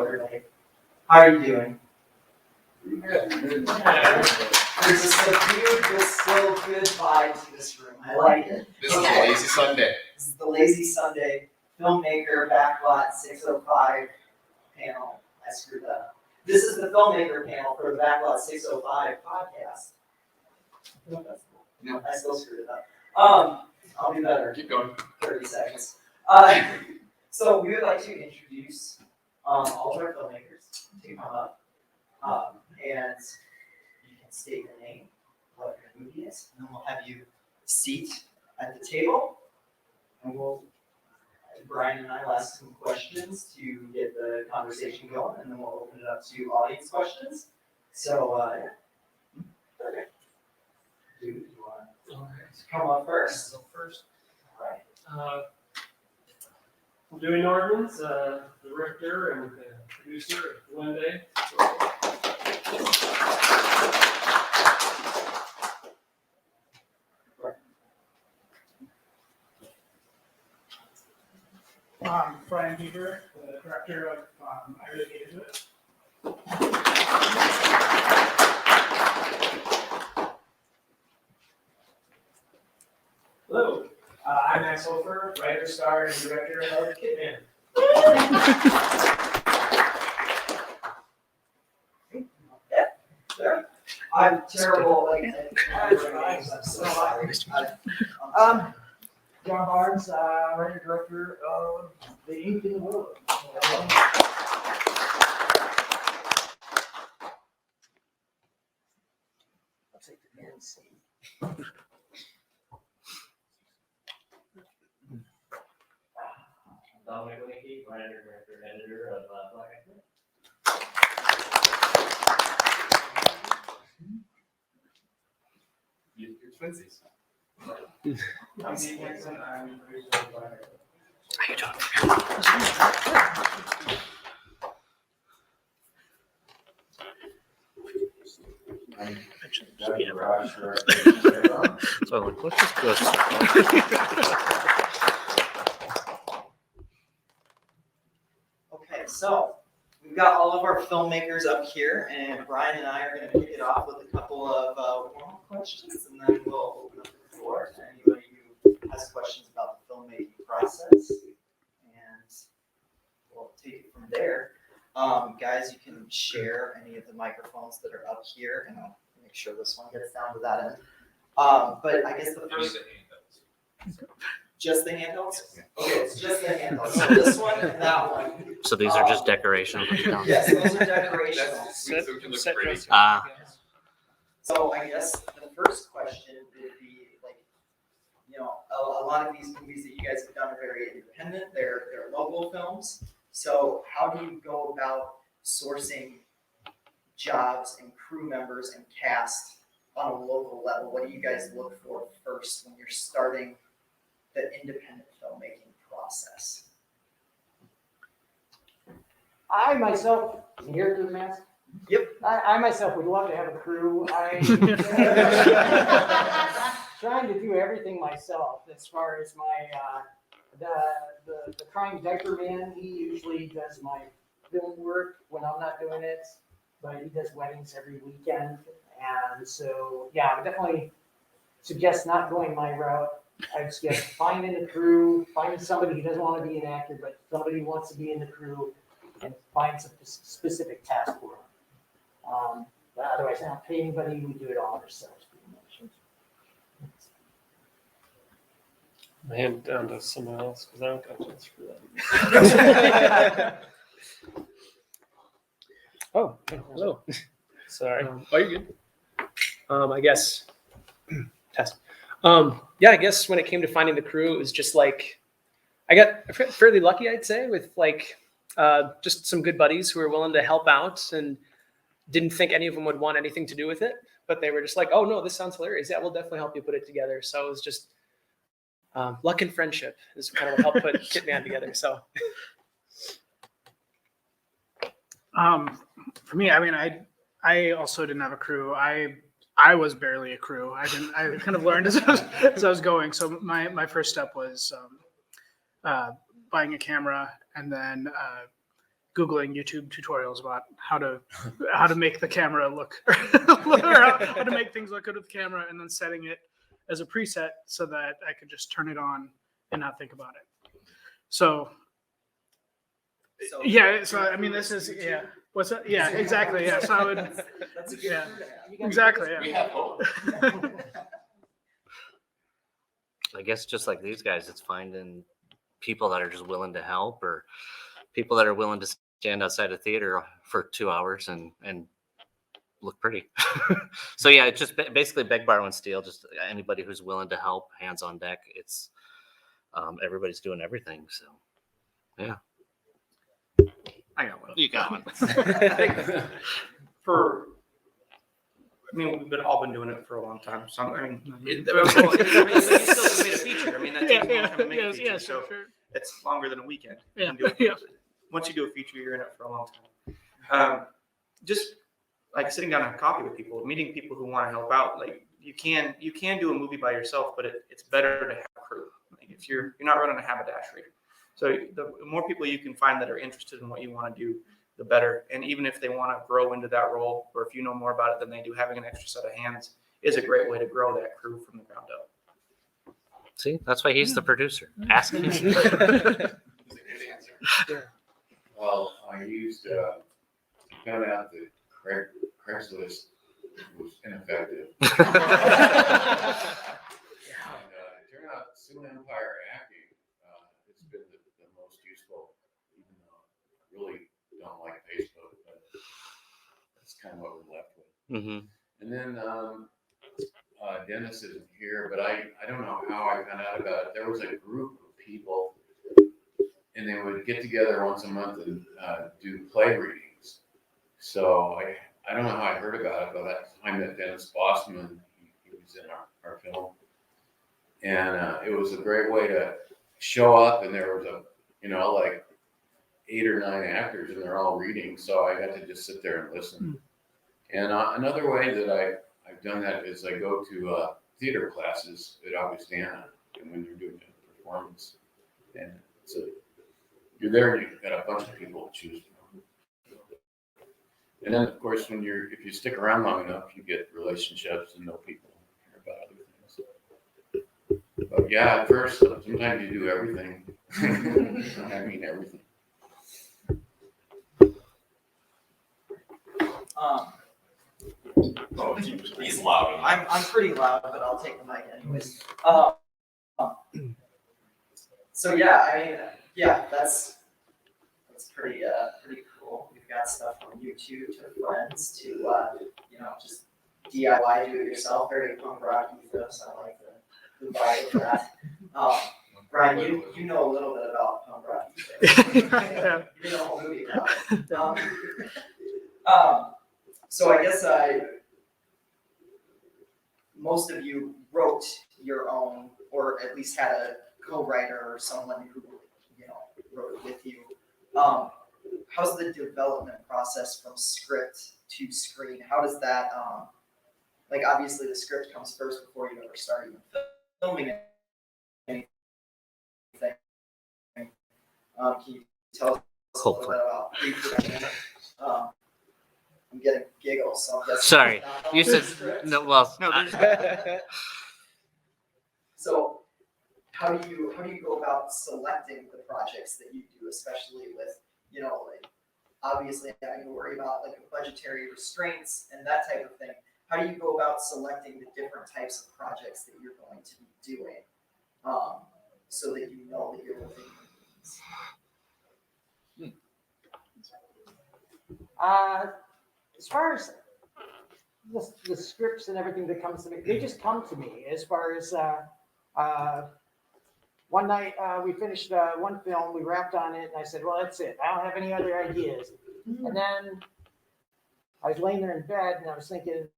everybody. How are you doing? Good. There's a subdued but still good vibe to this room. I like it. This is the Lazy Sunday. This is the Lazy Sunday Filmmaker Backlot 605 panel. I screwed that up. This is the Filmmaker panel for the Backlot 605 podcast. No. I still screwed it up. I'll be better. Keep going. 30 seconds. So we would like to introduce all of our filmmakers to come up, and you can state your name, what your movie is, and then we'll have you seat at the table, and Brian and I will ask some questions to get the conversation going, and then we'll open it up to audience questions. So, perfect. Do you want to come up first? So first, All right. Dewey Noordmans, director and producer of One Day. Brian Bieber, the director of I Really Get Into It. Hello, I'm Hofer, writer, star, and director of Kitman. I'm terrible. I'm so sorry. John Barnes, writer director of The Ink in the World. I'll take the man seat. Dominic Wieneke, writer, director, and editor of Black Actor. You're twinsies. I'm Zeke Hanson, I'm the producer of Black Actor. Doug Gerash, So let's just go. Okay, so we've got all of our filmmakers up here, and Brian and I are going to kick it off with a couple of warm-up questions, and then we'll open up the floor to anybody who has questions about the filmmaking process, and we'll take it from there. Guys, you can share any of the microphones that are up here, and I'll make sure this one gets down to that end. But I guess the first, just the handhelds? Okay, it's just the handhelds. So this one and that one. So these are just decorations. Yes, those are decorations. That's sweet, so we can look pretty. So I guess the first question would be like, a lot of these movies that you guys have done are very independent. They're local films. So how do you go about sourcing jobs and crew members and cast on a local level? What do you guys look for first when you're starting the independent filmmaking process? I myself, here through the mask? Yep. I myself would love to have a crew. I'm trying to do everything myself as far as my, the crying diaper man, he usually does my film work when I'm not doing it, but he does weddings every weekend. And so, yeah, I would definitely suggest not going my route. I suggest finding a crew, finding somebody who doesn't want to be an actor, but somebody who wants to be in the crew, and find some specific task for them. But otherwise, I don't pay anybody. We do it all ourselves, pretty much. I hand it down to someone else because I don't got a chance for that. Oh, hello. Sorry. Oh, you're good. I guess test. Yeah, I guess when it came to finding the crew, it was just like I got fairly lucky, I'd say, with like just some good buddies who were willing to help out and didn't think any of them would want anything to do with it, but they were just like, "Oh no, this sounds hilarious. Yeah, we'll definitely help you put it together." So it was just luck and friendship is kind of what helped put Kitman together. So. For me, I mean, I also didn't have a crew. I was barely a crew. I kind of learned as I was going. So my first step was buying a camera and then Googling YouTube tutorials about how to make the camera look, or how to make things look good with the camera, and then setting it as a preset so that I could just turn it on and not think about it. So yeah, so I mean, this is What's that? Yeah, exactly. Yeah, so I would. That's a good Yeah, turnout. exactly. We Yeah. have hope. I guess just like these guys, it's finding people that are just willing to help, or people that are willing to stand outside a theater for 2 hours and look pretty. So yeah, it's just basically beg, borrow, and steal. Just anybody who's willing to help, hands on deck. It's everybody's doing everything. So yeah. I got one. You got one. I mean, we've all been doing it for a long time. So I mean, you still made a feature. I mean, that takes a long time to make a feature. Yeah, So sure. it's longer than a weekend. You Yeah, can do it- yeah. Once you do a feature, you're in it for a long time. Just like sitting down and have coffee with people, meeting people who want to help out. Like you can do a movie by yourself, but it's better to have a crew. Like if you're not running a haberdashery. So the more people you can find that are interested in what you want to do, the better. And even if they want to grow into that role, or if you know more about it than they do, having an extra set of hands is a great way to grow that crew from the ground up. See, that's why he's the producer. Ask him. That's a good answer. Well, I used, found out that Craigslist was ineffective. And, it turned out Sioux Empire Acting has been the most useful, even though I really don't like Facebook, but that's kind of what we're left with. Mm-hmm. And then Dennis isn't here, but I don't know how I found out about it. There was a group of people, and they would get together once a month and do play readings. So I don't know how I heard about it, but that time that Dennis Bossman, he was in our film. And it was a great way to show up, and there was like 8 or 9 actors, and they're all reading. So I got to just sit there and listen. And another way that I've done that is I go to theater classes at Augustana, and when you're doing a performance, and so you're there, and you've got a bunch of people to choose from. And then, of course, if you stick around long enough, you get relationships and know people, hear about other things. But yeah, at first, sometimes you do everything. I mean everything. Oh, he's loud. I'm pretty loud, but I'll take the mic anyways. So yeah, I mean, yeah, that's pretty cool. We've got stuff from YouTube to friends to just DIY, do it yourself, very punk rock ethos. I like the vibe of that. Brian, you know a little bit about punk rock ethos. You know a whole movie about it. So I guess most of you wrote your own, or at least had a co-writer or someone who wrote it with you. How's the development process from script to screen? How does that obviously the script comes first before you ever start even filming anything. Can you tell us a little bit about pre-production? I'm getting giggles, so I'm guessing. Sorry, you said script. no. Well, No, So how do you go about selecting the projects that you do, especially with, obviously having to worry about budgetary restraints and that type of thing. How do you go about selecting the different types of projects that you're going to be doing, so that you know that you're within your means? As far as the scripts and everything that comes to me, they just come to me. As far as one night we finished one film, we wrapped on it, and I said, well, that's it. I don't have any other ideas. And then I was laying there in bed, and I was thinking,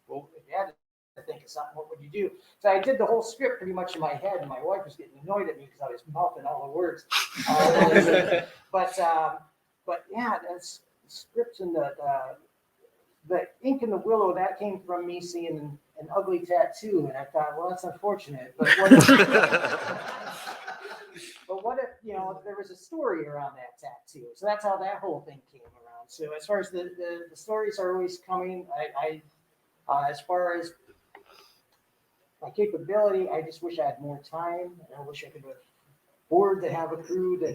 well, if you had to think of something, what would you do? So I did the whole script pretty much in my head, and my wife was getting annoyed at me because I was mouthing all the words. But yeah, that's scripts and the ink in the willow, that came from me seeing an ugly tattoo, and I thought, well, that's unfortunate. But what if you know, there was a story around that tattoo. So that's how that whole thing came around. So as far as the stories are always coming, as far as my capability, I just wish I had more time. I wish I could afford to have a crew a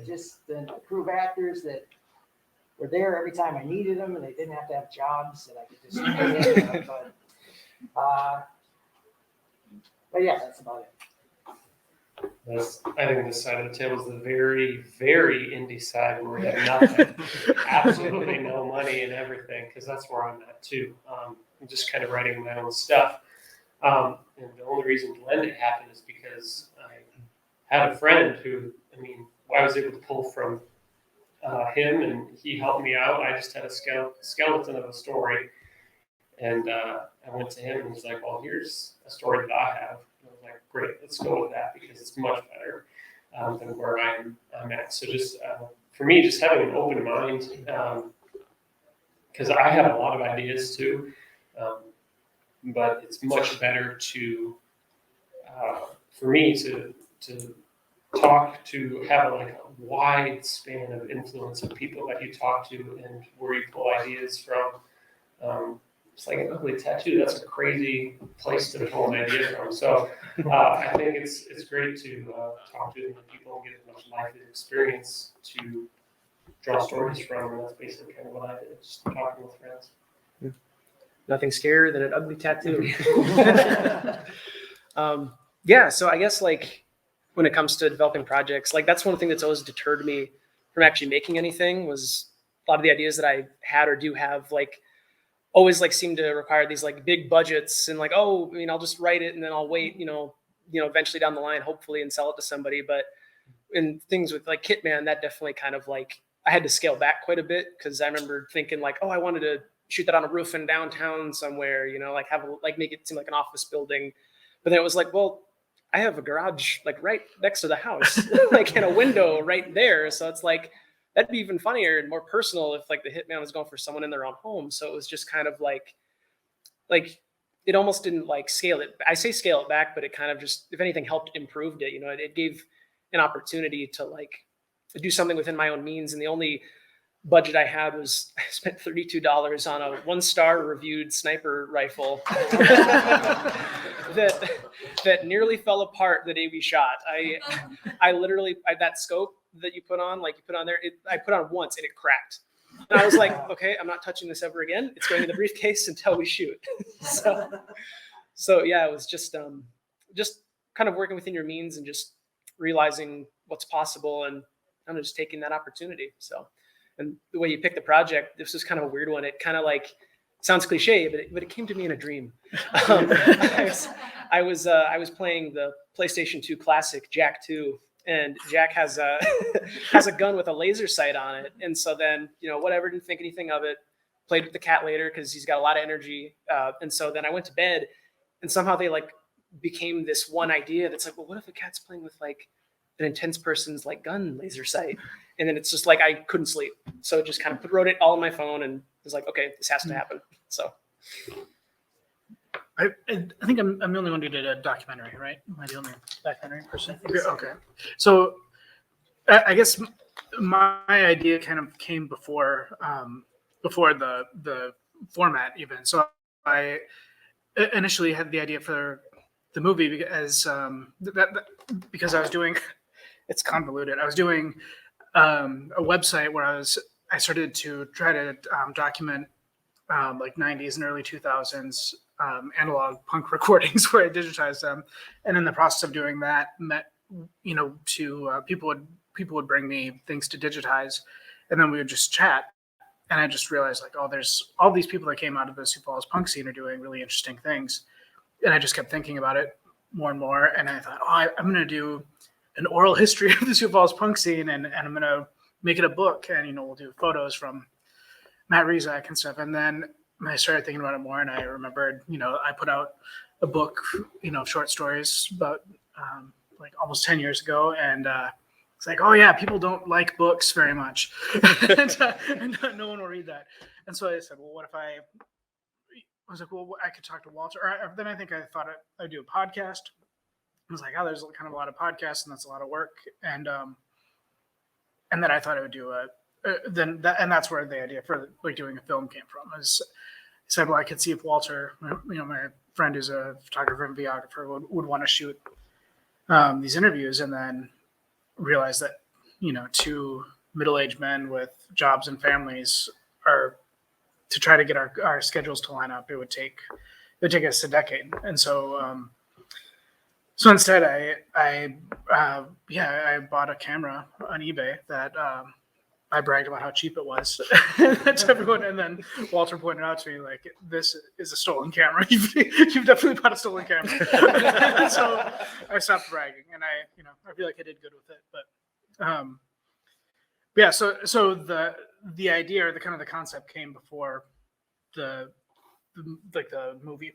crew of actors that were there every time I needed them, and they didn't have to have jobs, and I could just stay in. But yeah, that's about it. I think this side of the table is the very, very indie side where we have nothing, absolutely no money and everything, because that's where I'm at too. I'm just kind of writing my own stuff. And the only reason Glenda happened is because I had a friend who, I was able to pull from him, and he helped me out. I just had a skeleton of a story, and I went to him and was like, well, here's a story that I have. And I was like, great, let's go with that because it's much better than where I'm at. So just for me, just having an open mind, because I have a lot of ideas too, but it's much better to for me to talk to have a wide span of influence of people that you talk to and where you pull ideas from. It's like an ugly tattoo. That's a crazy place to pull an idea from. So I think it's great to talk to people and get as much life experience to draw stories from. And that's basically kind of what I did, just talking with friends. Nothing scarier than an ugly tattoo. Yeah, so I guess when it comes to developing projects, that's one thing that's always deterred me from actually making anything was a lot of the ideas that I had or do have always seem to require these big budgets and I'll just write it and then I'll wait, eventually down the line, hopefully, and sell it to somebody. But in things with Kitman, that definitely kind of I had to scale back quite a bit because I remember thinking I wanted to shoot that on a roof in downtown somewhere, make it seem like an office building. But then it was well, I have a garage right next to the house, and a window right there. So it's that'd be even funnier and more personal if the hitman was going for someone in their own home. So it was just kind of it almost didn't scale it. I say scale it back, but it kind of just, if anything, helped improved it. It gave an opportunity to do something within my own means. And the only budget I had was I spent $32 on a 1-star reviewed sniper rifle that nearly fell apart the day we shot. I literally, that scope that you put on, you put on there, I put on once and it cracked. And I was okay, I'm not touching this ever again. It's going in the briefcase until we shoot. So yeah, it was just kind of working within your means and just realizing what's possible and I'm just taking that opportunity. So, and the way you pick the project, this was kind of a weird one. It kind of sounds cliche, but it came to me in a dream. I was playing the PlayStation 2 classic Jak 2, and Jak has a gun with a laser sight on it. And so then whatever, didn't think anything of it. Played with the cat later because he's got a lot of energy. And so then I went to bed, and somehow they became this one idea that's well, what if a cat's playing with an intense person's gun laser sight? And then it's just I couldn't sleep. So just kind of wrote it all on my phone and was okay, this has to happen. So I think I'm the only one who did a documentary, right? Am I the only documentary person? Okay. So I guess my idea kind of came before the format even. So I initially had the idea for the movie because because I was doing, it's convoluted. I was doing a website where I started to try to document 90s and early 2000s analog punk recordings where I digitized them, and in the process of doing that, people would bring me things to digitize, and then we would just chat, and I just realized there's all these people that came out of the Sioux Falls punk scene are doing really interesting things, and I just kept thinking about it more and more, and I thought, I'm going to do an oral history of the Sioux Falls punk scene, and I'm going to make it a book, and we'll do photos from Matt Rizak and stuff. And then I started thinking about it more, and I remembered, I put out a book, short stories about almost 10 years ago, and it's oh yeah, people don't like books very much, and no one will read that. And so I said, well, what if I was well, I could talk to Walter. Or then I thought I'd do a podcast. I was there's kind of a lot of podcasts, and that's a lot of work. And and then I thought I would do and that's where the idea for like doing a film came from. Is I said, well, I could see if Walter, my friend who's a photographer and videographer, would want to shoot these interviews, and then realize that, two middle-aged men with jobs and families are to try to get our schedules to line up. It would take us a decade. And so, so instead I bought a camera on eBay that, I bragged about how cheap it was to everyone, and then Walter pointed out to me, like, this is a stolen camera. You've definitely bought a stolen camera. So I stopped bragging, and I feel like I did good with it. But yeah, so the idea or the concept came before the movie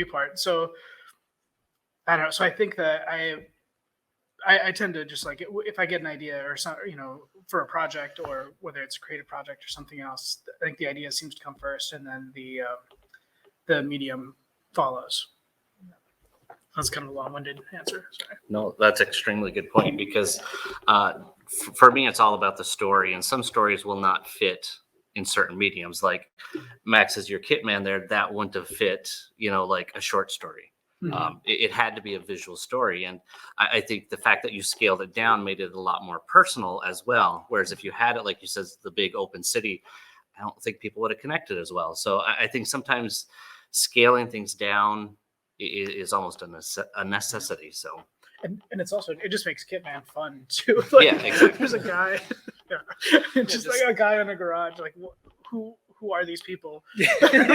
part. So I don't know. So I think that I tend to just like, if I get an idea or some, for a project, or whether it's a creative project or something else, I think the idea seems to come first, and then the medium follows. That's kind of a long-winded answer. Sorry. No, that's an extremely good point, because for me, it's all about the story, and some stories will not fit in certain mediums. Like Max is your kit man there, that wouldn't have fit, like a short story. It had to be a visual story. And I think the fact that you scaled it down made it a lot more personal as well. Whereas if you had it, like you said, the big open city, I don't think people would have connected as well. So I think sometimes scaling things down is almost a necessity. So. And it's also, it just makes Kitman fun too. Like, yeah, exactly. There's a guy, just like a guy in a garage, like who are these people? Exactly.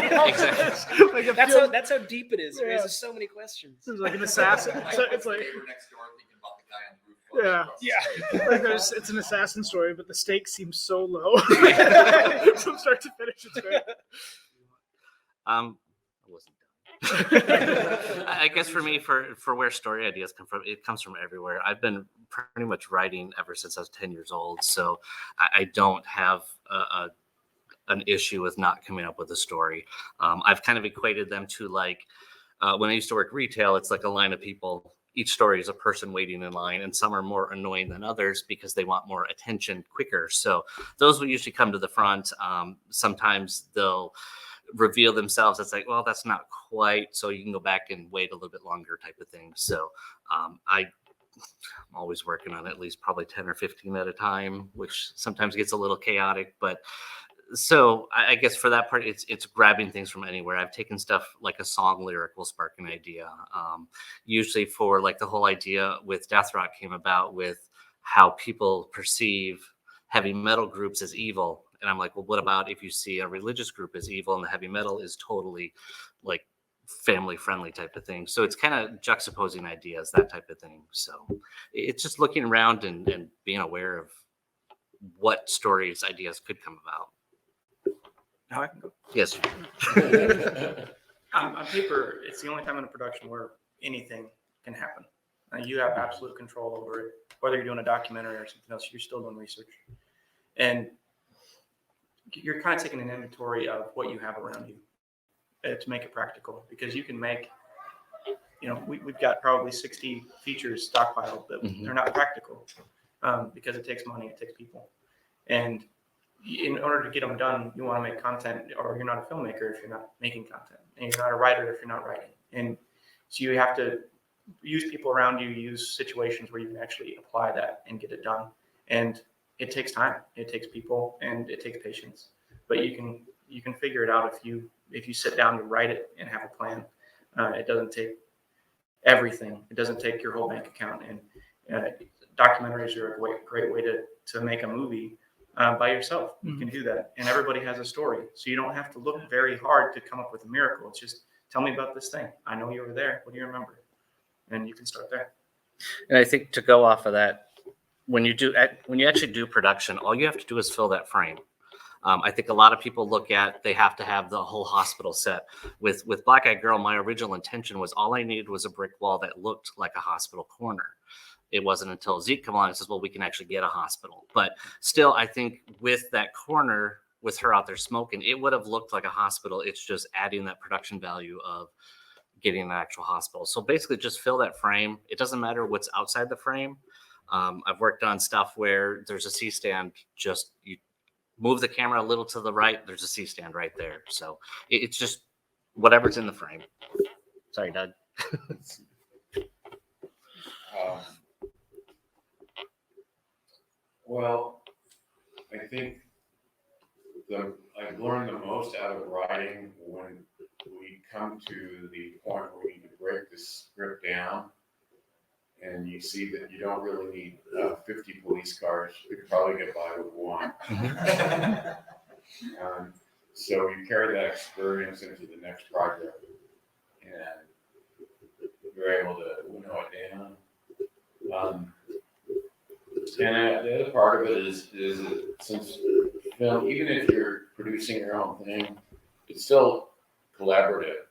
Like That's how deep it is. It raises so many questions. It's like an assassin. So it's like, next door thinking about the guy on the roof. yeah. Like it's an assassin story, but the stakes seem so low from start to finish. It's great. I wasn't done. I guess for me, for where story ideas come from, it comes from everywhere. I've been pretty much writing ever since I was 10 years old, so I don't have an issue with not coming up with a story. I've kind of equated them to like when I used to work retail, it's like a line of people. Each story is a person waiting in line, and some are more annoying than others because they want more attention quicker. So those will usually come to the front. Sometimes they'll reveal themselves. It's like, well, that's not quite, so you can go back and wait a little bit longer type of thing. So I'm always working on at least probably 10 or 15 at a time, which sometimes gets a little chaotic, but so I guess for that part, it's grabbing things from anywhere. I've taken stuff like a song lyric will spark an idea. Usually for like the whole idea with Death Rock came about with how people perceive heavy metal groups as evil. And I'm like, well, what about if you see a religious group as evil and the heavy metal is totally like family friendly type of thing. So it's kind of juxtaposing ideas, that type of thing. So it's just looking around and being aware of what stories, ideas could come about. Now I can go. Yes. On paper, it's the only time in a production where anything can happen. You have absolute control over it. Whether you're doing a documentary or something else, you're still doing research. And you're kind of taking an inventory of what you have around you to make it practical. Because you can make, we've got probably 60 features stockpiled, but they're not practical because it takes money, it takes people. And in order to get them done, you want to make content, or you're not a filmmaker if you're not making content, and you're not a writer if you're not writing. And so you have to use people around you, use situations where you can actually apply that and get it done. And it takes time, it takes people, and it takes patience. But you can figure it out if you sit down to write it and have a plan. It doesn't take everything. It doesn't take your whole bank account. And documentaries are a great way to make a movie. By yourself. You can do that. And everybody has a story. So you don't have to look very hard to come up with a miracle. It's just, tell me about this thing. I know you were there. What do you remember? And you can start there. And I think to go off of that, when you actually do production, all you have to do is fill that frame. I think a lot of people they have to have the whole hospital set. With Black Eyed Girl, my original intention was all I needed was a brick wall that looked like a hospital corner. It wasn't until Zeke came along and says, well, we can actually get a hospital. But still, I think with that corner, with her out there smoking, it would have looked like a hospital. It's just adding that production value of getting an actual hospital. So basically just fill that frame. It doesn't matter what's outside the frame. I've worked on stuff where there's a C-stand, just you move the camera a little to the right, there's a C-stand right there. So it's just whatever's in the frame. Sorry, Doug. Well, I think I've learned the most out of writing when we come to the point where we need to break the script down, and you see that you don't really need 50 police cars. You could probably get by with one. So you carry that experience into the next project, and you're able to winnow it down. And the other part of it is that since film, even if you're producing your own thing, it's still collaborative.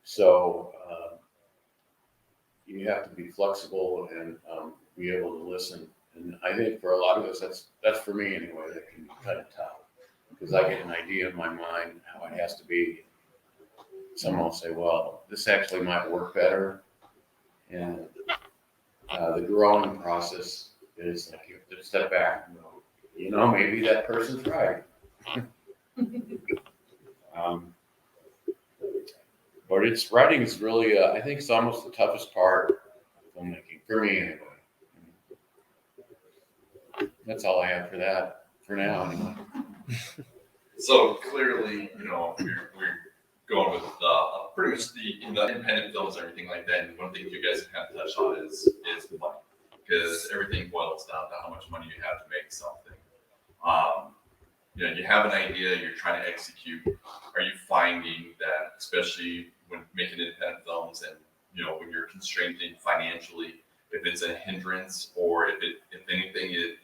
So you have to be flexible and be able to listen. And I think for a lot of us, that's for me anyway, that can be kind of tough. Because I get an idea in my mind how it has to be. Someone will say, well, this actually might work better. And the growing process is like you have to step back and go, maybe that person's right. But writing is really, I think it's almost the toughest part of filmmaking, for me anyway. That's all I have for that, for now anyway. So clearly, we're going with pretty much the independent films and everything like that. And one thing you guys have touched on is the money, because everything boils down to how much money you have to make something. You have an idea, you're trying to execute. Are you finding that, especially when making independent films, and when you're constrained financially, if it's a hindrance, or if anything, it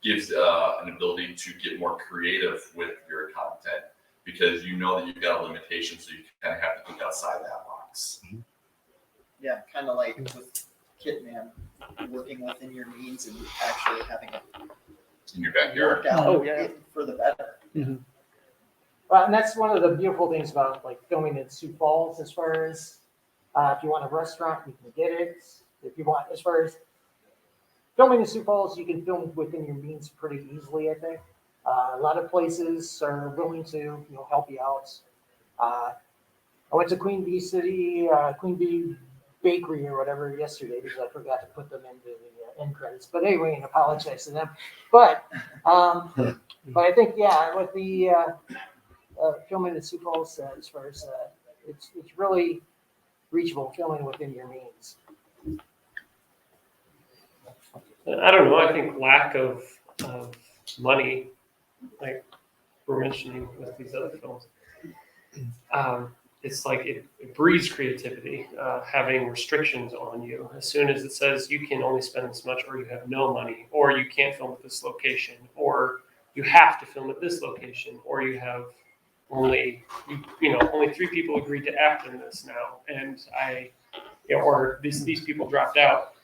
gives an ability to get more creative with your content, because you know that you've got a limitation, so you kind of have to think outside that box. Yeah, kind of like with Kitman, working within your means and actually having it In your backyard. work out Oh, yeah. for the better. Well, and that's one of the beautiful things about like filming in Sioux Falls, as far as if you want a restaurant, you can get it. If you want, as far as filming in Sioux Falls, you can film within your means pretty easily, I think. A lot of places are willing to, help you out. I went to Queen Bee City, Queen Bee Bakery or whatever yesterday because I forgot to put them into the end credits. But anyway, and apologize to them. But I think, yeah, with the filming in Sioux Falls, as far as it's really reachable, filming within your means. I don't know. I think lack of money, like we're mentioning with these other films, it's like it breeds creativity, having restrictions on you. As soon as it says you can only spend this much, or you have no money, or you can't film at this location, or you have to film at this location, or you have only 3 people agreed to act in this now, and or these people dropped out.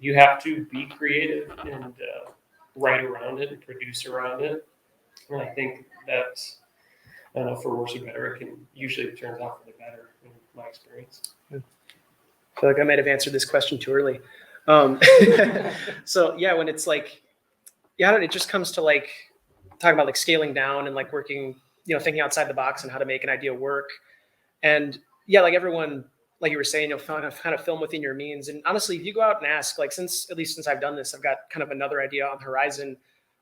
You have to be creative and write around it and produce around it. And I think that, I don't know, for worse or better, usually it turns out for the better in my experience. I feel like I might have answered this question too early. So yeah, when it's like, it just comes to like talking about like scaling down and like working, thinking outside the box and how to make an idea work. And yeah, like everyone, like you were saying, kind of film within your means. And honestly, if you go out and ask, like since I've done this, I've got kind of another idea on the horizon,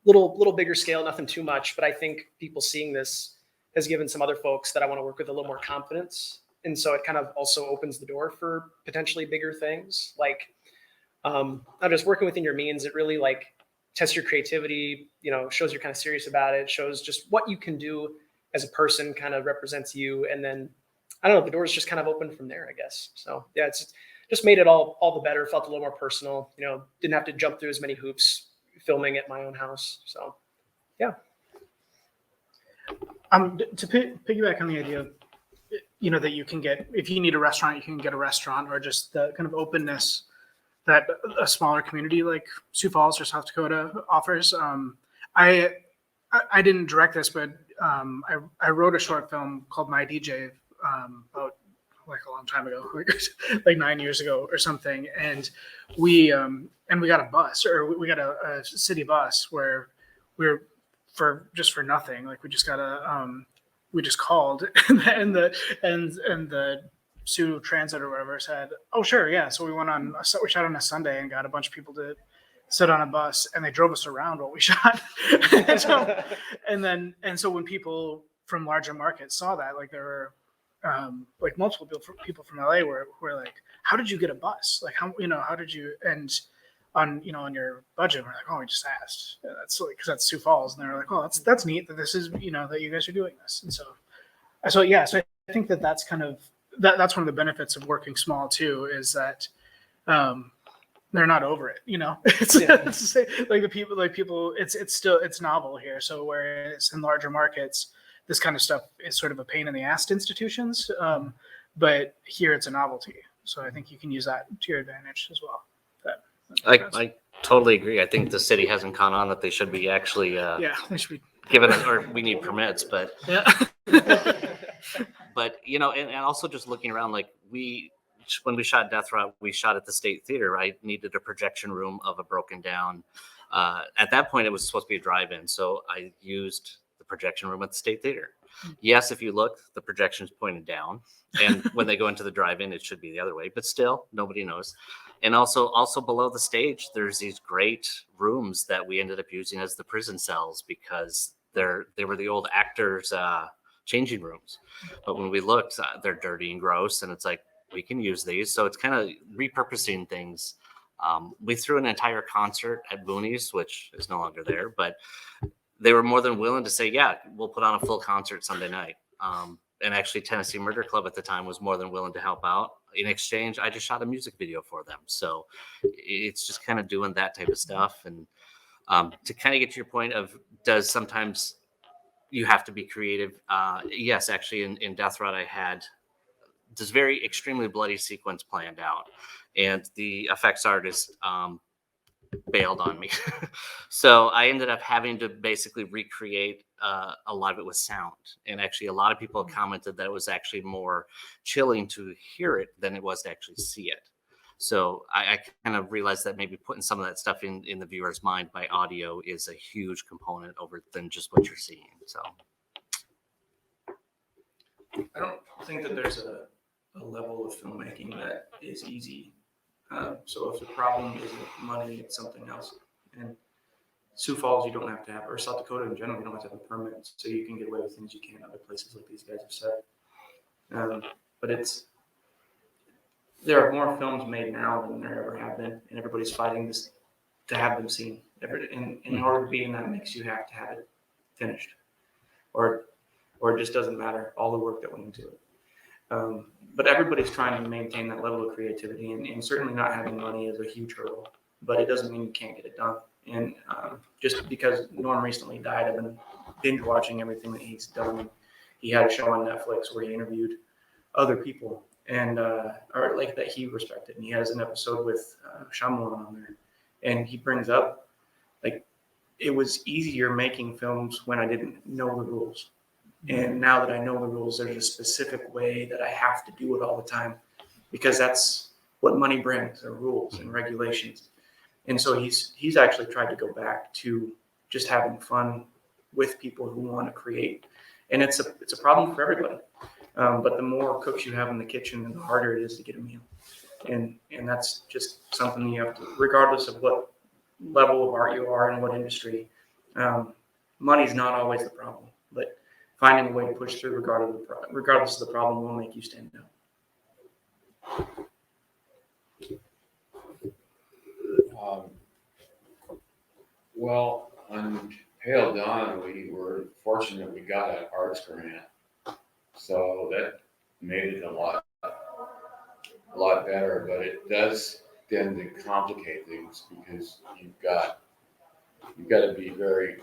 little bigger scale, nothing too much. But I think people seeing this has given some other folks that I want to work with a little more confidence. And so it kind of also opens the door for potentially bigger things. Like I'm just working within your means. It really like tests your creativity, shows you're kind of serious about it, shows just what you can do as a person, kind of represents you. And then I don't know, the doors just kind of opened from there, I guess. So yeah, it's just made it all the better. Felt a little more personal, didn't have to jump through as many hoops filming at my own house. So yeah. To piggyback on the idea, that you can get, if you need a restaurant, you can get a restaurant, or just the kind of openness that a smaller community like Sioux Falls or South Dakota offers. I didn't direct this, but I wrote a short film called My DJ about like a long time ago, like 9 years ago or something. And we got a bus, or we got a city bus where we were for nothing. Like we just got we just called and the Sioux Transit or whatever said, "Oh sure, yeah." So we we shot on a Sunday and got a bunch of people to sit on a bus, and they drove us around while we shot. So when people from larger markets saw that, like there were like multiple people from LA were like, "How did you get a bus? Like how did you?" And on your budget, we're like, "Oh, we just asked." And that's like, because that's Sioux Falls, and they're like, "Oh, that's neat that this is that you guys are doing this." And so I think that's kind of that's one of the benefits of working small too, is that they're not over it. It's like people it's still novel here. So whereas in larger markets, this kind of stuff is sort of a pain in the ass to institutions, but here it's a novelty. So I think you can use that to your advantage as well. I totally agree. I think the city hasn't caught on that they should be actually They should be given it, or we need permits, but but and also just looking around, like when we shot Death Route, we shot at the State Theater. I needed a projection room of a broken down. At that point, it was supposed to be a drive-in, so I used the projection room at the State Theater. Yes, if you look, the projection's pointed down, and when they go into the drive-in, it should be the other way. But still, nobody knows. And also below the stage, there's these great rooms that we ended up using as the prison cells, because they were the old actors' changing rooms. But when we looked, they're dirty and gross, and it's like, we can use these. So it's kind of repurposing things. We threw an entire concert at Boonies, which is no longer there, but they were more than willing to say, yeah, we'll put on a full concert Sunday night. And actually Tennessee Murder Club at the time was more than willing to help out. In exchange, I just shot a music video for them. So it's just kind of doing that type of stuff. And to kind of get to your point of, does sometimes you have to be creative? Yes, actually in Death Route, I had this very extremely bloody sequence planned out, and the effects artist bailed on me. So I ended up having to basically recreate a lot of it with sound. And actually a lot of people commented that it was actually more chilling to hear it than it was to actually see it. So I kind of realized that maybe putting some of that stuff in the viewer's mind by audio is a huge component over than just what you're seeing. So I don't think that there's a level of filmmaking that is easy. So if the problem isn't money, it's something else. And Sioux Falls, you don't have to have, or South Dakota in general, you don't have to have a permit, so you can get away with things you can in other places, like these guys have said. But there are more films made now than there ever have been, and everybody's fighting this to have them seen. And in order to be in that mix, you have to have it finished, or it just doesn't matter all the work that went into it. But everybody's trying to maintain that level of creativity, and certainly not having money is a huge hurdle, but it doesn't mean you can't get it done. And just because Norm recently died, I've been binge watching everything that he's done. He had a show on Netflix where he interviewed other people and or like that he respected. And he has an episode with Shyamalan on there, and he brings up like it was easier making films when I didn't know the rules. And now that I know the rules, there's a specific way that I have to do it all the time, because that's what money brings, are rules and regulations. And so he's actually tried to go back to just having fun with people who want to create. And it's a problem for everybody. But the more cooks you have in the kitchen, the harder it is to get a meal. And that's just something you have to, regardless of what level of art you are in what industry, money's not always the problem. But finding a way to push through regardless of the problem will make you stand out. Well, on Pale Dawn, we were fortunate we got an arts grant, so that made it a lot better. But it does tend to complicate things, because you've got to be very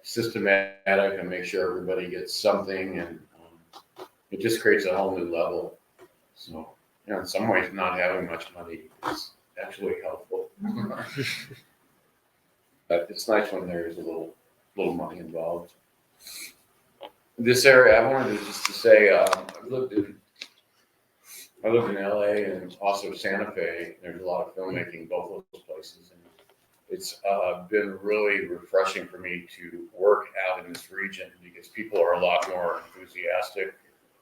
systematic and make sure everybody gets something, and it just creates a whole new level. So, in some ways, not having much money is actually helpful. But it's nice when there's a little money involved. This area, I wanted to say, I've lived in I live in LA and also Santa Fe. There's a lot of filmmaking both of those places, and it's been really refreshing for me to work out in this region because people are a lot more enthusiastic,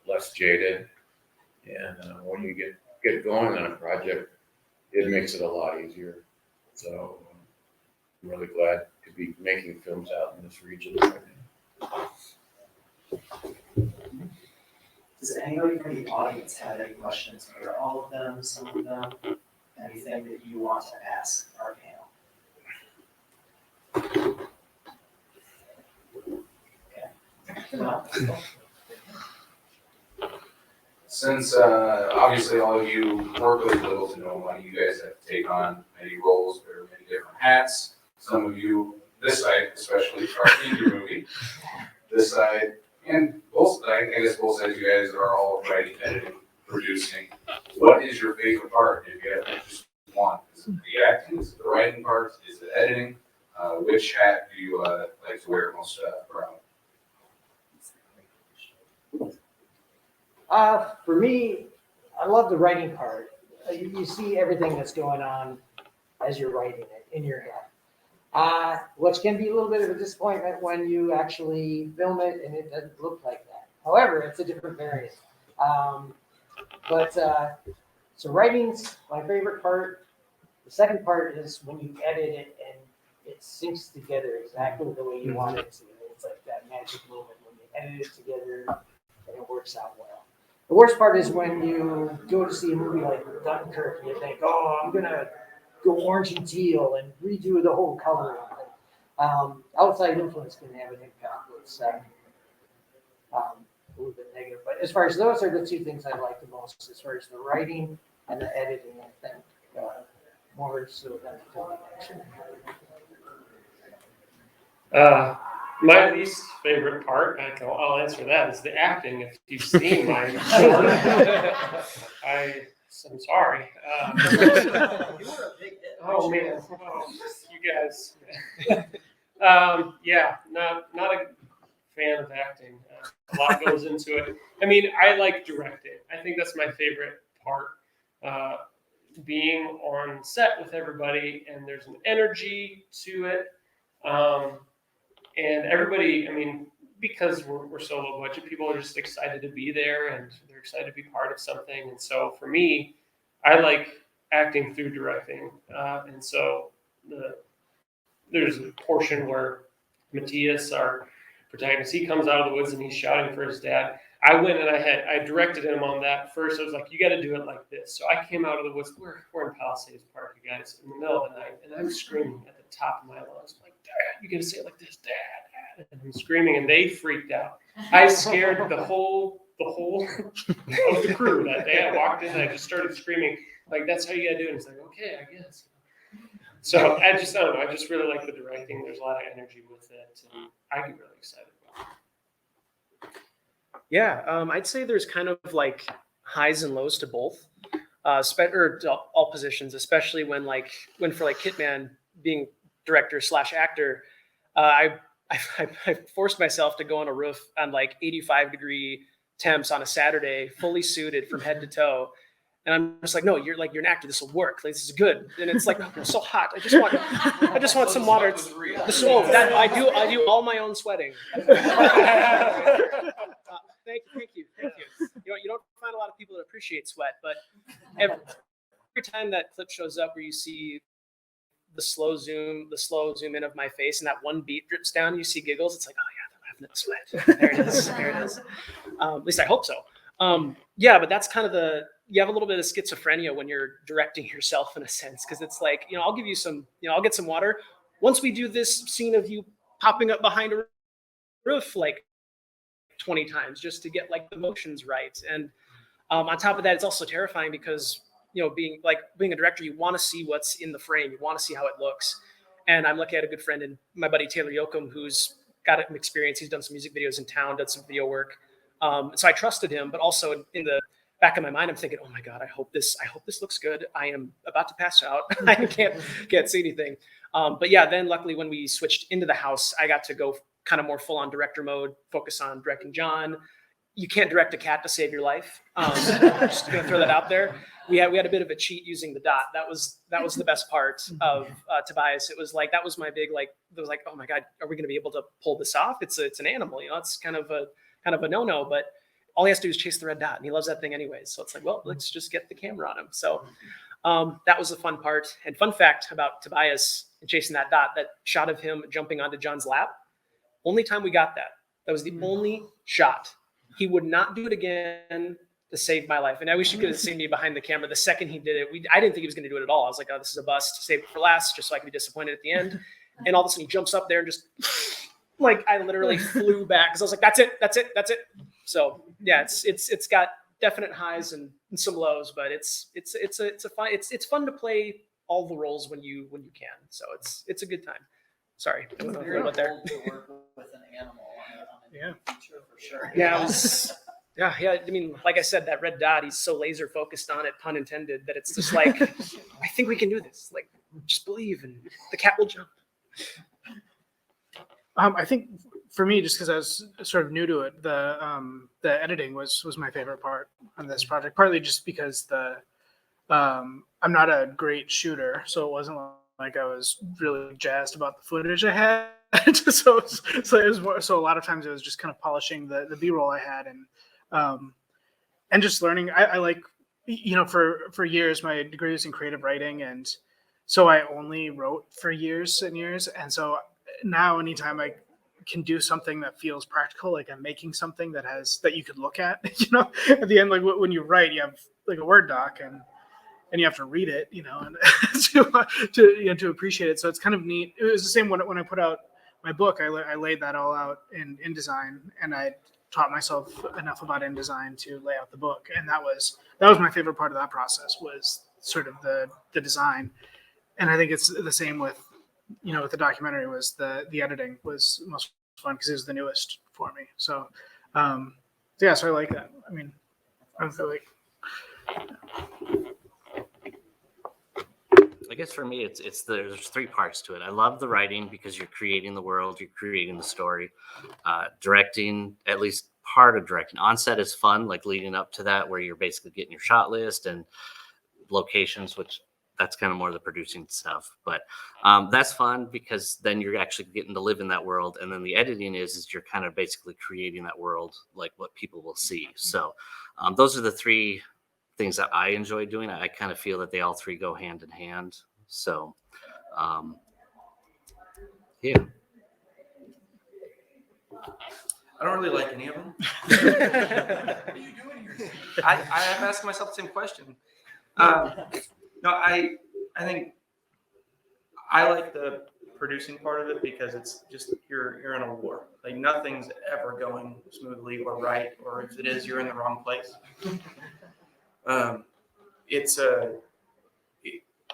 less jaded, and when you get going on a project, it makes it a lot easier. So I'm really glad to be making films out in this region right now. Does anybody from the audience have any questions for all of them, some of them, anything that you want to ask our panel? Okay. No? Since obviously all of you work with little to no money, you guys have to take on many roles, wear many different hats. Some of you, this side especially, are in your movie. This side, and both, I guess both sides, you guys are all writing, editing, producing. What is your favorite part if you have to just one? Is it the acting? Is it the writing part? Is it editing? Which hat do you like to wear most around? For me, I love the writing part. You see everything that's going on as you're writing it in your head. Which can be a little bit of a disappointment when you actually film it and it doesn't look like that. However, it's a different variant. So writing's my favorite part. The second part is when you edit it and it syncs together exactly the way you want it to. It's like that magic moment when you edit it together and it works out well. The worst part is when you go to see a movie like Dunkirk and you think, oh, I'm going to go orange and teal and redo the whole coloring. Outside influence can have an impact. It's a little bit negative. But as far as those are the two things I like the most, as far as the writing and the editing, I think, more so than the filming action. My least favorite part, I'll answer that, is the acting. If you've seen my short, I'm sorry. You were a big hit. Oh man, you guys. Yeah, not a fan of acting. A lot goes into it. I mean, I like directing. I think that's my favorite part. Being on set with everybody, and there's an energy to it. And everybody, I mean, because we're so low budget, people are just excited to be there and they're excited to be part of something. And so for me, I like acting through directing. And so there's a portion where Matthias, our protagonist, he comes out of the woods and he's shouting for his dad. I went and I directed him on that first. I was like, you got to do it like this. So I came out of the woods. We're in Palisades Park, you guys, in the middle of the night, and I'm screaming at the top of my lungs, like, Dad, you got to say it like this, Dad. And I'm screaming, and they freaked out. I scared the whole of the crew that day. I walked in and I just started screaming, like, that's how you got to do it. And it's like, okay, I guess. So I don't know. I just really like the directing. There's a lot of energy with it, and I get really excited about it. Yeah, I'd say there's kind of like highs and lows to both, or to all positions, especially when for Kitman being director / actor, I forced myself to go on a roof on like 85-degree temps on a Saturday, fully suited from head to toe. And I'm just like, no, you're an actor. This will work. Like, this is good. And it's like, it's so hot. I just want some water. I do all my own sweating. Thank you. You don't find a lot of people that appreciate sweat, but every time that clip shows up where you see the slow zoom in of my face and that one beat drips down, you see giggles. It's like, oh yeah, they're laughing at the sweat. There it is. At least I hope so. Yeah, but that's kind of you have a little bit of schizophrenia when you're directing yourself in a sense, because it's like, I'll give you some, I'll get some water. Once we do this scene of you popping up behind a roof like 20 times just to get like the motions right. And on top of that, it's also terrifying because, being a director, you want to see what's in the frame. You want to see how it looks. And I'm lucky I had a good friend in my buddy Taylor Yoakum, who's got some experience. He's done some music videos in town, done some video work. So I trusted him, but also in the back of my mind, I'm thinking, oh my God, I hope this looks good. I am about to pass out. I can't see anything. But yeah, then luckily when we switched into the house, I got to go kind of more full on director mode, focus on directing John, you can't direct a cat to save your life. Just gonna throw that out there. We had a bit of a cheat using the dot. That was the best part of Tobias. It was like, that was my big, like, it was like, oh my God, are we gonna be able to pull this off? It's an animal, it's kind of a no-no, but all he has to do is chase the red dot, and he loves that thing anyways. So it's like, well, let's just get the camera on him. So that was the fun part. And fun fact about Tobias and chasing that dot, that shot of him jumping onto John's lap, only time we got that. That was the only shot. He would not do it again to save my life. And I wish you could have seen me behind the camera. The second he did it, I didn't think he was going to do it at all. I was like, oh, this is a bust. Save it for last, just so I could be disappointed at the end. And all of a sudden he jumps up there and just, like, I literally flew back because I was like, that's it. So yeah, it's got definite highs and some lows, but it's fun to play all the roles when you can. So it's a good time. Sorry, I went on a Very little bit there. bold to work with an animal on a feature for sure. Yeah, it was, yeah. I mean, like I said, that red dot, he's so laser focused on it, pun intended, that it's just like, I think we can do this. Like, just believe, and the cat will jump. I think for me, just because I was sort of new to it, the editing was my favorite part on this project. Partly just because I'm not a great shooter, so it wasn't like I was really jazzed about the footage I had. so a lot of times it was just kind of polishing the B-roll I had, and just learning. I like, for years my degree was in creative writing, and so I only wrote for years and years, and so now anytime I can do something that feels practical, like I'm making something that you could look at, at the end, like when you write, you have like a Word doc, and you have to read it, and to appreciate it. So it's kind of neat. It was the same when I put out my book. I laid that all out in InDesign, and I taught myself enough about InDesign to lay out the book. And that was my favorite part of that process, was sort of the design. And I think it's the same with with the documentary. Was the editing was most fun because it was the newest for me. So yeah, so I like that. I mean, I feel like. I guess for me, there's three parts to it. I love the writing because you're creating the world, you're creating the story. Directing, at least part of directing. On set is fun, like leading up to that, where you're basically getting your shot list and locations, which that's kind of more the producing stuff. But that's fun because then you're actually getting to live in that world. And then the editing is you're kind of basically creating that world, like what people will see. So those are the three things that I enjoy doing. I kind of feel that they all three go hand in hand. So, yeah. I don't really like any of them. What are you doing here? I have asked myself the same question. No, I think I like the producing part of it because it's just you're in a war. Like nothing's ever going smoothly or right, or if it is, you're in the wrong place.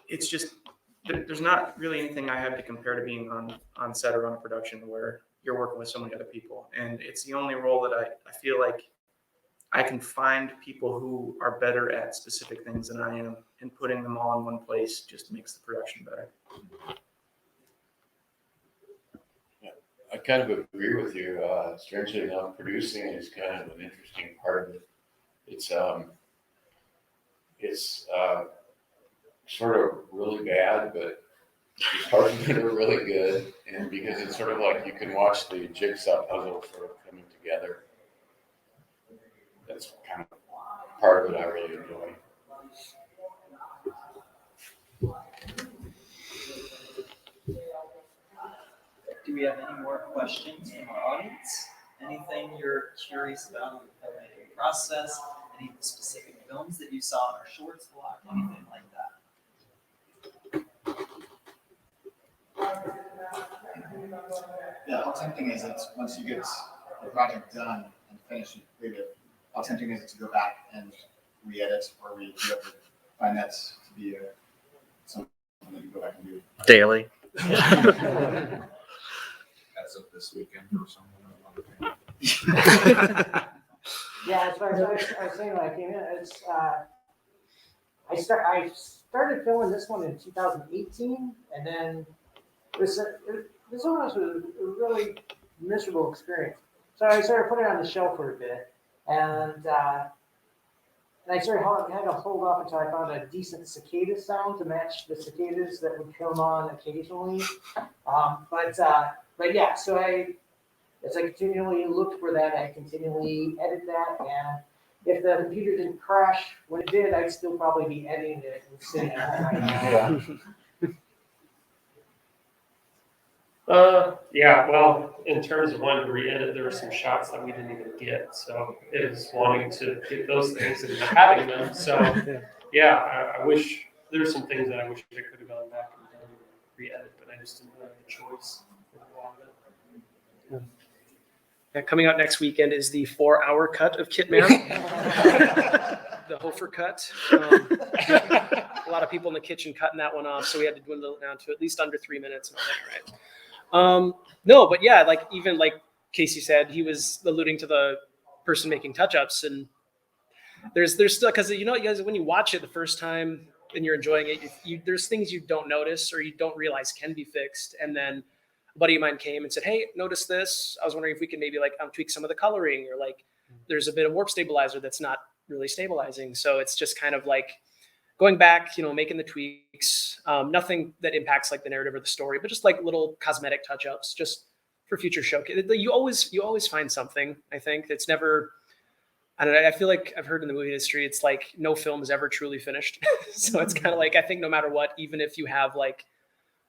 It's just there's not really anything I have to compare to being on set or on a production where you're working with so many other people, and it's the only role that I feel like I can find people who are better at specific things than I am, and putting them all in one place just makes the production better. Yeah, I kind of agree with you. Strangely enough, producing is kind of an interesting part of it. It's sort of really bad, but it's parts of it are really good, and because it's sort of like you can watch the jigsaw puzzle sort of coming together. That's kind of part of it I really enjoy. Do we have any more questions from our audience? Anything you're curious about in the filmmaking process? Any specific films that you saw in our shorts block? Anything like that? Yeah, how tempting is it once you get the project done and finished and creative? How tempting is it to go back and re-edit, or do you have to find that to be something that you go back and do Daily. As of this weekend or something. Yeah, as far as I was saying when I came in, it's I started filming this one in 2018, and then this one was a really miserable experience. So I started putting it on the shelf for a bit, And I had to hold off until I found a decent cicada sound to match the cicadas that would come on occasionally. But yeah, so as I continually looked for that, I continually edit that, and if the computer didn't crash when it did, I'd still probably be editing it and sitting at home right now. Yeah, well, in terms of wanting to re-edit, there were some shots that we didn't even get, so it was wanting to get those things and not having them. So, yeah, I wish there's some things that I wish I could have gone back and done re-edit, but I just didn't have the choice for a lot of it. Yeah, coming out next weekend is the 4-hour cut of Kitman, the Hofer cut. A lot of people in the kitchen cutting that one off, so we had to dwindle it down to at least under 3 minutes. And all that, right? No, but yeah, like even like Casey said, he was alluding to the person making touch-ups, and there's still, because you know, you guys, when you watch it the first time and you're enjoying it, there's things you don't notice or you don't realize can be fixed, and then a buddy of mine came and said, "Hey, notice this. I was wondering if we can maybe like tweak some of the coloring, or like there's a bit of warp stabilizer that's not really stabilizing." So it's just kind of like going back, you know, making the tweaks, nothing that impacts like the narrative or the story, but just like little cosmetic touch-ups just for future showcase. You always find something. I think it's never, I don't know, I feel like I've heard in the movie industry, it's like no film is ever truly finished. So it's kind of like, I think no matter what, even if you have like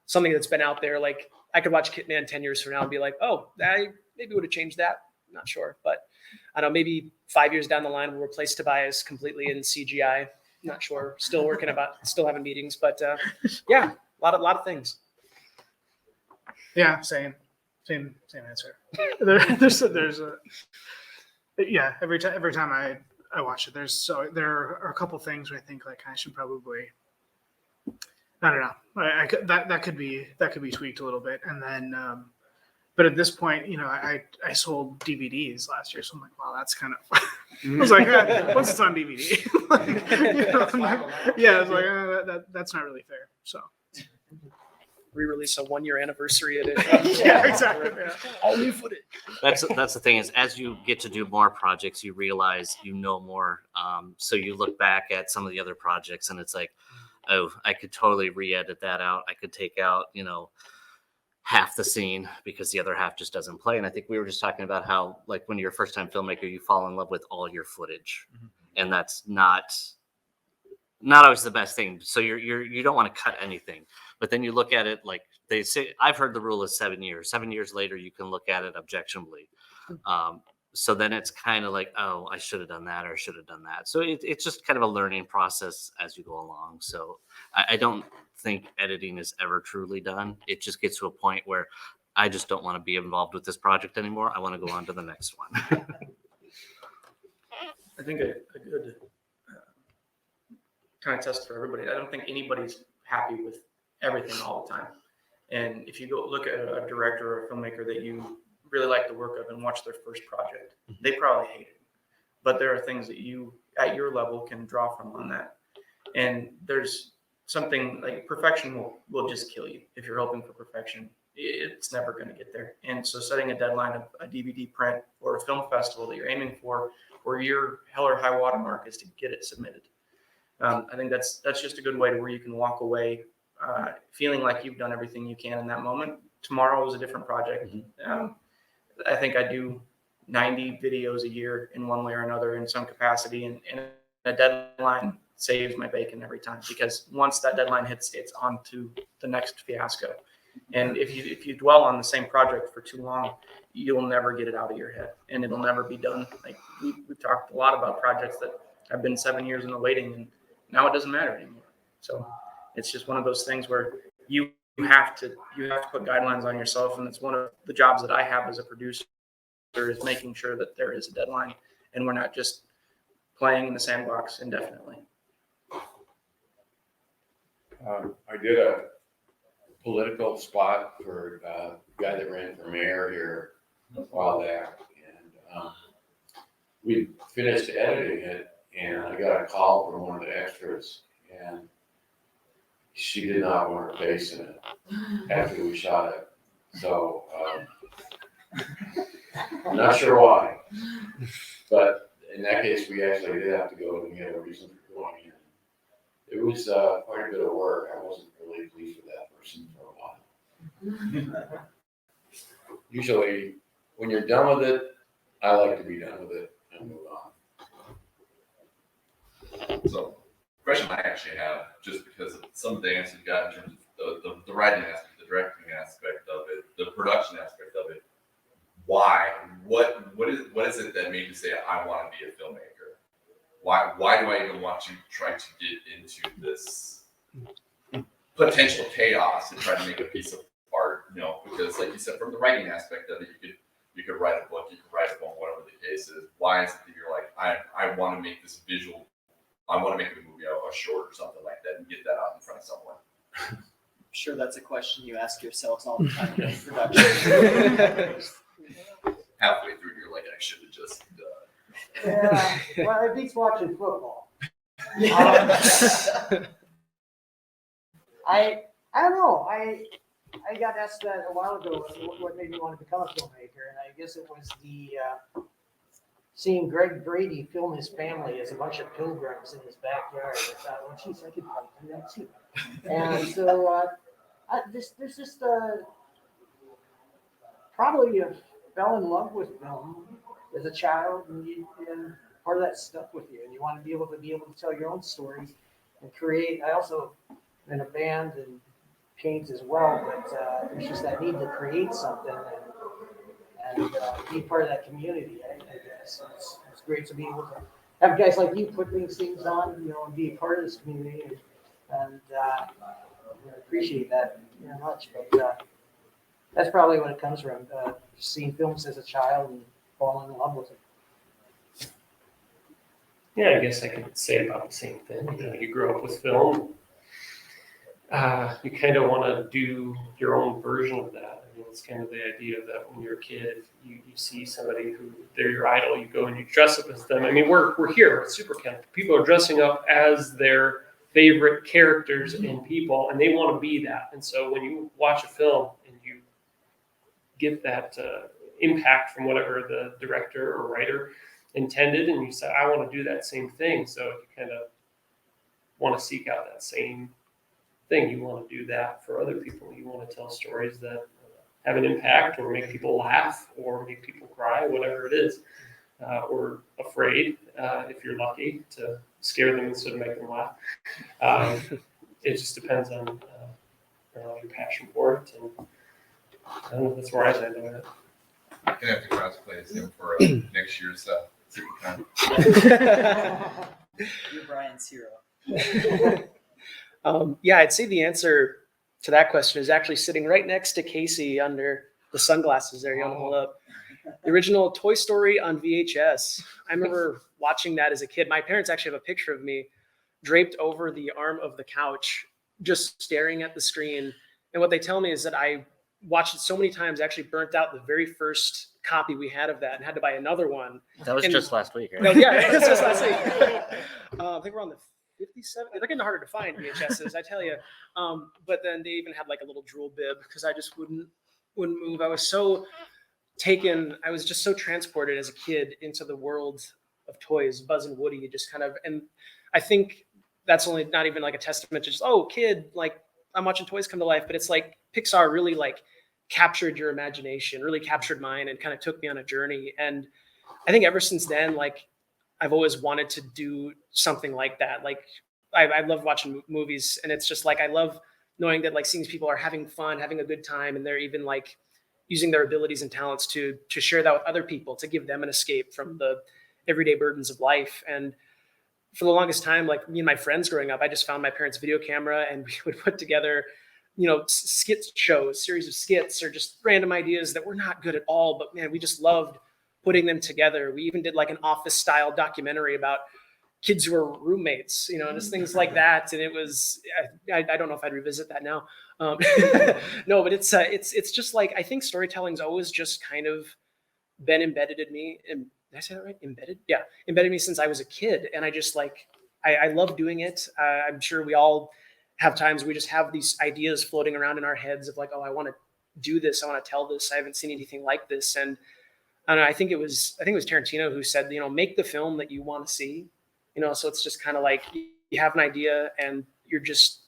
something that's been out there, like I could watch Kitman 10 years from now and be like, oh, I maybe would have changed that. Not sure, but I don't know, maybe 5 years down the line, we'll replace Tobias completely in CGI. Not sure. Still having meetings, but yeah, a lot of things. Yeah, same answer. There's a yeah. Every time I watch it, there are a couple things where I think like I should probably, I don't know. That could be tweaked a little bit, and then but at this point, you know, I sold DVDs last year, so I'm like, wow, that's kind of. I was like, once it's on DVD, like, you know, I was like, that's not really fair. So Re-release a 1-year anniversary edition. yeah, exactly. Yeah. All new footage. That's the thing is, as you get to do more projects, you realize you know more. So you look back at some of the other projects, and it's like, oh, I could totally re-edit that out. I could take out, you know, half the scene because the other half just doesn't play. And I think we were just talking about how, like, when you're a first-time filmmaker, you fall in love with all your footage, and that's not always the best thing. So you don't want to cut anything. But then you look at it like they say. I've heard the rule is 7 years. 7 years later, you can look at it objectionably. So then it's kind of like, oh, I should have done that, or I should have done that. So it's just kind of a learning process as you go along. So I don't think editing is ever truly done. It just gets to a point where I just don't want to be involved with this project anymore. I want to go on to the next one. I think a good kind of test for everybody. I don't think anybody's happy with everything all the time. And if you go look at a director or a filmmaker that you really like the work of and watch their first project, they probably hate it. But there are things that you, at your level, can draw from on that. And there's something like perfection will just kill you. If you're hoping for perfection, it's never going to get there. And so setting a deadline of a DVD print or a film festival that you're aiming for, or your hell or high water mark is to get it submitted. I think that's just a good way to where you can walk away feeling like you've done everything you can in that moment. Tomorrow is a different project. I think I do 90 videos a year in one way or another in some capacity, and a deadline saves my bacon every time, because once that deadline hits, it's on to the next fiasco. And if you dwell on the same project for too long, you'll never get it out of your head, and it'll never be done. Like we've talked a lot about projects that have been 7 years in the waiting, and now it doesn't matter anymore. So it's just one of those things where you have to put guidelines on yourself, and it's one of the jobs that I have as a producer is making sure that there is a deadline and we're not just playing in the sandbox indefinitely. I did a political spot for a guy that ran for mayor here a while back, and we finished editing it, and I got a call from one of the extras, and she did not want her face in it after we shot it. So I'm not sure why, but in that case, we actually did have to go and we had a reason for going in. It was quite a bit of work. I wasn't really pleased with that person for a while. Usually, when you're done with it, I like to be done with it and move on. So, question I actually have, just because of some of the answers you got in terms of the writing aspect, the directing aspect of it, the production aspect of it. Why? What is it that made you say I want to be a filmmaker? Why do I even want to try to get into this potential chaos and try to make a piece of art? You know, because like you said, from the writing aspect of it, you could write a book, you could write a poem, whatever the case is. Why is it that you're like, I want to make this visual, I want to make a movie, a short or something like that, and get that out in front of someone? I'm sure that's a question you ask yourselves all the time in production. Halfway through, you're like, I should have just. Yeah, well, it beats watching football. I don't know. I got asked that a while ago. What made me want to become a filmmaker, and I guess it was the seeing Greg Brady film his family as a bunch of pilgrims in his backyard. I thought, well, geez, I could probably do that too. And so there's just probably fell in love with film as a child, and part of that stuck with you, and you want to be able to tell your own stories and create. I also in a band and paint as well, but there's just that need to create something and be part of that community. I guess it's great to be able to have guys like you put these things on, and be a part of this community, and I appreciate that very much. But that's probably what it comes from, seeing films as a child and falling in love with it. Yeah, I guess I could say about the same thing. You grow up with film. You kind of want to do your own version of that. I mean, it's kind of the idea that when you're a kid, you see somebody who they're your idol, you go and you dress up as them. I mean, we're here at SiouxperCon. People are dressing up as their favorite characters and people, and they want to be that. And so when you watch a film and you get that impact from whatever the director or writer intended, and you say, I want to do that same thing. So you kind of want to seek out that same thing. You want to do that for other people. You want to tell stories that have an impact or make people laugh or make people cry, whatever it is, or afraid, if you're lucky, to scare them instead of make them laugh. It just depends on your passion for it. And I don't know, that's where I stand on it. I'm gonna have to cosplay him for next year's SiouxperCon. You're Brian's hero. Yeah, I'd say the answer to that question is actually sitting right next to Casey under the sunglasses there. You want to hold up the original Toy Story on VHS. I remember watching that as a kid. My parents actually have a picture of me draped over the arm of the couch, just staring at the screen. And what they tell me is that I watched it so many times, actually burnt out the very first copy we had of that and had to buy another one. That was just last week, right? No, yeah, it was just last week. I think we're on the 57. They're getting harder to find VHSs, I tell you. But then they even had like a little drool bib because I just wouldn't move. I was so taken. I was just so transported as a kid into the world of toys, Buzz and Woody, just kind of. And I think that's only not even like a testament to just, oh, kid, like I'm watching toys come to life. But it's like Pixar really like captured your imagination, really captured mine, and kind of took me on a journey. And I think ever since then, like I've always wanted to do something like that. Like I love watching movies, and it's just like I love knowing that like seeing people are having fun, having a good time, and they're even like using their abilities and talents to share that with other people, to give them an escape from the everyday burdens of life. And for the longest time, like me and my friends growing up, I just found my parents' video camera, and we would put together, skit shows, series of skits, or just random ideas that were not good at all, but man, we just loved putting them together. We even did like an Office style documentary about kids who were roommates, and just things like that. And it was, I don't know if I'd revisit that now. No, but it's just like, I think storytelling's always just kind of been embedded in me. And did I say that right? Embedded? Yeah. Embedded in me since I was a kid. And I just like, I love doing it. I'm sure we all have times we just have these ideas floating around in our heads of like, oh, I want to do this. I want to tell this. I haven't seen anything like this. And I don't know, I think it was Tarantino who said, make the film that you want to see, so it's just kind of like you have an idea and you're just,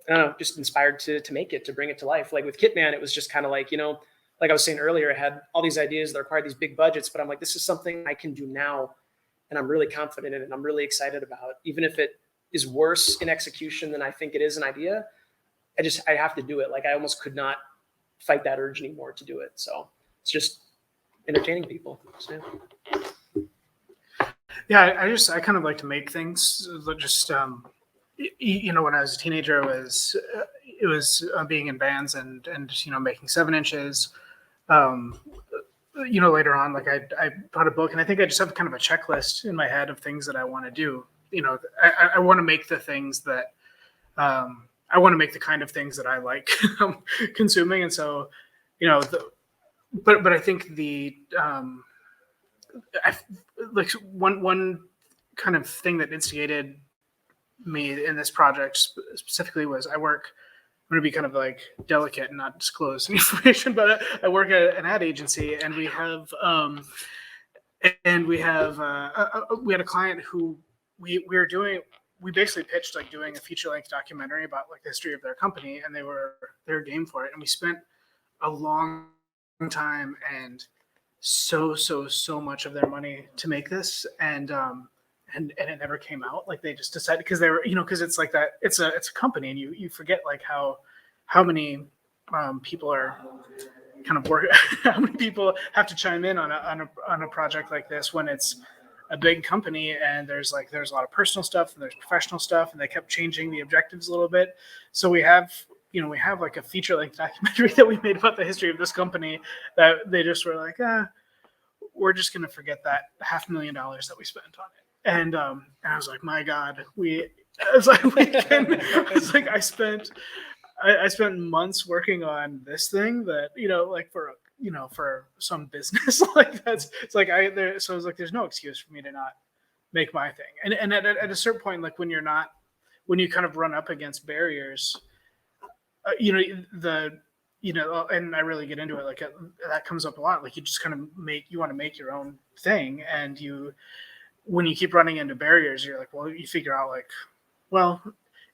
I don't know, just inspired to make it, to bring it to life. Like with Kitman, it was just kind of like, like I was saying earlier, I had all these ideas that require these big budgets, but I'm like, this is something I can do now. And I'm really confident in it. And I'm really excited about it. Even if it is worse in execution than I think it is an idea, I have to do it. Like I almost could not fight that urge anymore to do it. So it's just entertaining people. So, Yeah, I kind of like to make things. Just when I was a teenager, it was being in bands and making 7 inches. Later on, like I bought a book, and I think I just have kind of a checklist in my head of things that I want to do. I want to make the things that I want to make the kind of things that I like consuming, and so but I think like one kind of thing that instigated me in this project specifically was I'm going to be kind of like delicate and not disclose any information, but I work at an ad agency, and we had a client who we basically pitched like doing a feature length documentary about like the history of their company, and they were game for it, and we spent a long time and so much of their money to make this, and it never came out. Like they just decided, because they were, because it's like that, it's a company, and you forget like how many people are kind of work, how many people have to chime in on a project like this when it's a big company, and there's a lot of personal stuff and there's professional stuff, and they kept changing the objectives a little bit. So we have like a feature length documentary that we made about the history of this company that they just were like, we're just going to forget that $500,000 that we spent on it. And I was like, my God, I spent months working on this thing that, like for some business like that's, it's like so I was like, there's no excuse for me to not make my thing. And at a certain point, like when you kind of run up against barriers, and I really get into it, like that comes up a lot. Like you just kind of you want to make your own thing, and when you keep running into barriers, you're like, well, you figure out like, well,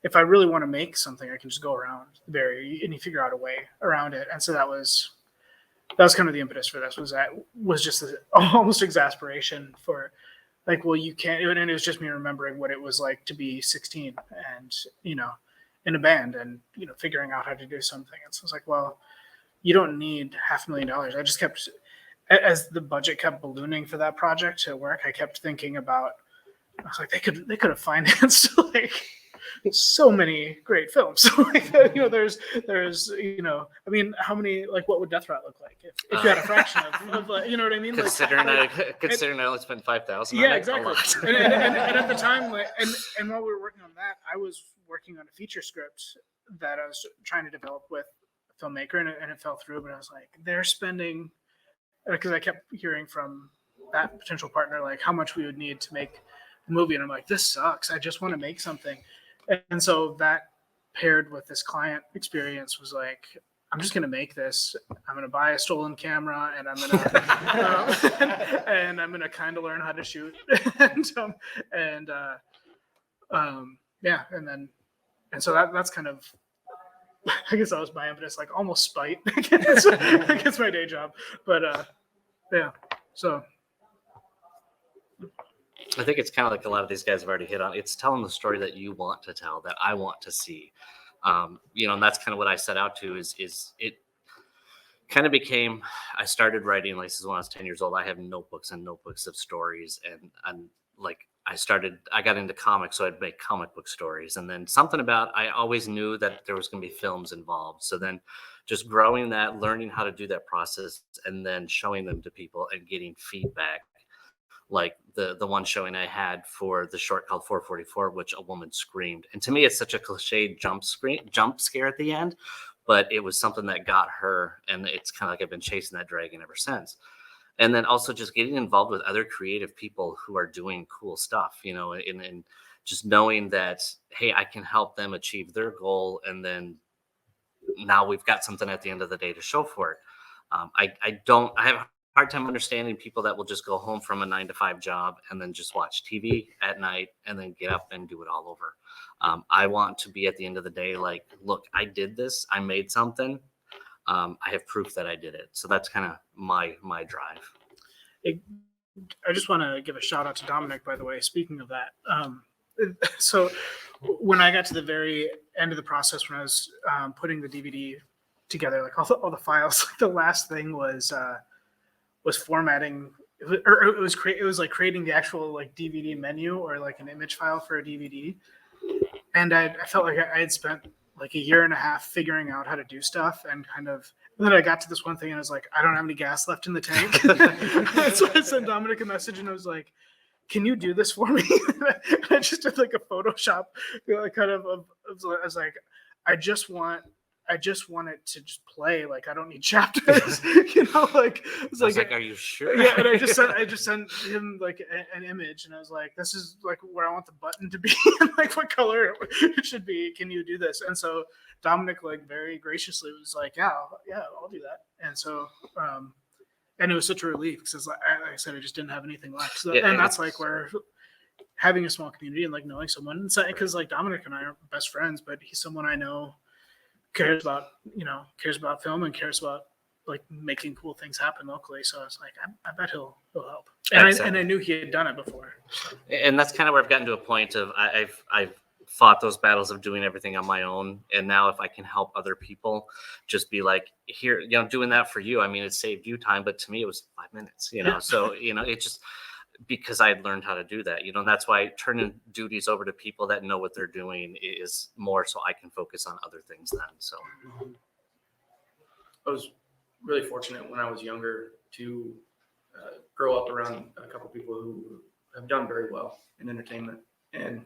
if I really want to make something, I can just go around the barrier, and you figure out a way around it. And so that was kind of the impetus for this, was just this almost exasperation for like, well, you can't, and it was just me remembering what it was like to be 16 and, in a band and, figuring out how to do something. And so I was like, well, you don't need $500,000. I just kept, as the budget kept ballooning for that project to work, I kept thinking about, I was like, they could have financed like so many great films. So like, there's, I mean, how many, like, what would Death Rat look like if you had a fraction of you know what I mean? Considering I only spent $5,000. Yeah, exactly. and at the time, like, and while we were working on that, I was working on a feature script that I was trying to develop with a filmmaker, and it fell through. But I was like, they're spending, because I kept hearing from that potential partner like how much we would need to make the movie, and I'm like, this sucks. I just want to make something. And so that paired with this client experience was like, I'm just going to make this. I'm going to buy a stolen camera, and I'm going to and I'm going to kind of learn how to shoot. And so that's kind of, I guess that was my impetus, like almost spite against my day job. But yeah, so. I think it's kind of like a lot of these guys have already hit on. It's telling the story that you want to tell, that I want to see. And that's kind of what I set out to is it kind of became, I started writing like when I was 10 years old. I have notebooks and notebooks of stories. And like I got into comics, so I'd make comic book stories. And then something about, I always knew that there was going to be films involved. So then just growing that, learning how to do that process, and then showing them to people and getting feedback. Like the one showing I had for the short called 444, which a woman screamed. And to me, it's such a cliched jump scare at the end, but it was something that got her. And it's kind of like I've been chasing that dragon ever since. And then also just getting involved with other creative people who are doing cool stuff, and just knowing that, hey, I can help them achieve their goal. And then now we've got something at the end of the day to show for it. I have a hard time understanding people that will just go home from a 9 to 5 job and then just watch TV at night and then get up and do it all over. I want to be at the end of the day like, look, I did this. I made something. I have proof that I did it. So that's kind of my drive. I just want to give a shout out to Dominic, by the way. Speaking of that, so when I got to the very end of the process, when I was putting the DVD together, like all the files, the last thing was formatting, or it was like creating the actual like DVD menu or like an image file for a DVD. And I felt like I had spent like a year and a half figuring out how to do stuff, and kind of then I got to this one thing and I was like, I don't have any gas left in the tank. So I sent Dominic a message and I was like, can you do this for me? I just did like a Photoshop, kind of, I was like, I just want it to just play. Like, I don't need chapters, like, it's I was like, are you sure? Yeah. And I just sent him like an image, and I was like, this is like where I want the button to be and like what color it should be. Can you do this? And so Dominic like very graciously was like, yeah, I'll do that. And so, and it was such a relief because like I said, I just didn't have anything left. So, Yeah, and that's like where having a small community and like knowing someone, because like Dominic and I are best friends, but he's someone I know cares about film and cares about like making cool things happen locally. So I was like, I bet he'll help. And I knew he had done it before. So. And that's kind of where I've gotten to a point of I've fought those battles of doing everything on my own. And now if I can help other people, just be like, here, doing that for you. I mean, it saved you time, but to me it was 5 minutes, so, it just, because I had learned how to do that, that's why turning duties over to people that know what they're doing is more so I can focus on other things then. So I was really fortunate when I was younger to grow up around a couple people who have done very well in entertainment, and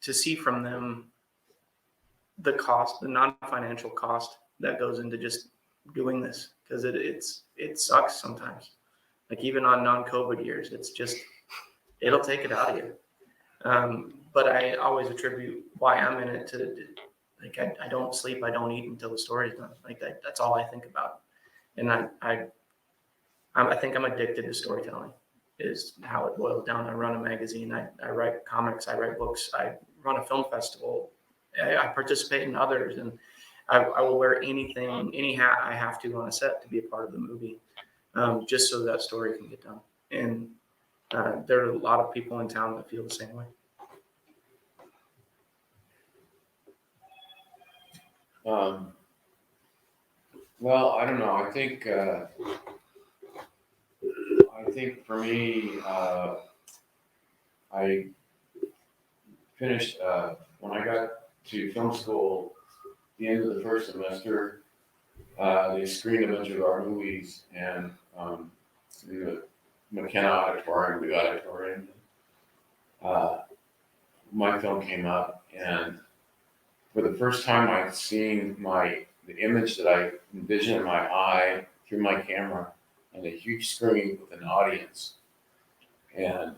to see from them the non-financial cost that goes into just doing this, because it sucks sometimes. Like even on non-COVID years, it'll take it out of you. But I always attribute why I'm in it to, like, I don't sleep, I don't eat until the story's done. Like that's all I think about. And I think I'm addicted to storytelling, is how it boils down. I run a magazine, I write comics, I write books, I run a film festival, I participate in others, and I will wear any hat I have to on a set to be a part of the movie. Just so that story can get done. And there are a lot of people in town that feel the same way. Well, I don't know. I think for me, I finished when I got to film school. The end of the first semester, they screened a bunch of our movies, and in the McKenna Auditorium, the auditorium, my film came up, and for the first time I'd seen the image that I envisioned in my eye through my camera on a huge screen with an audience. And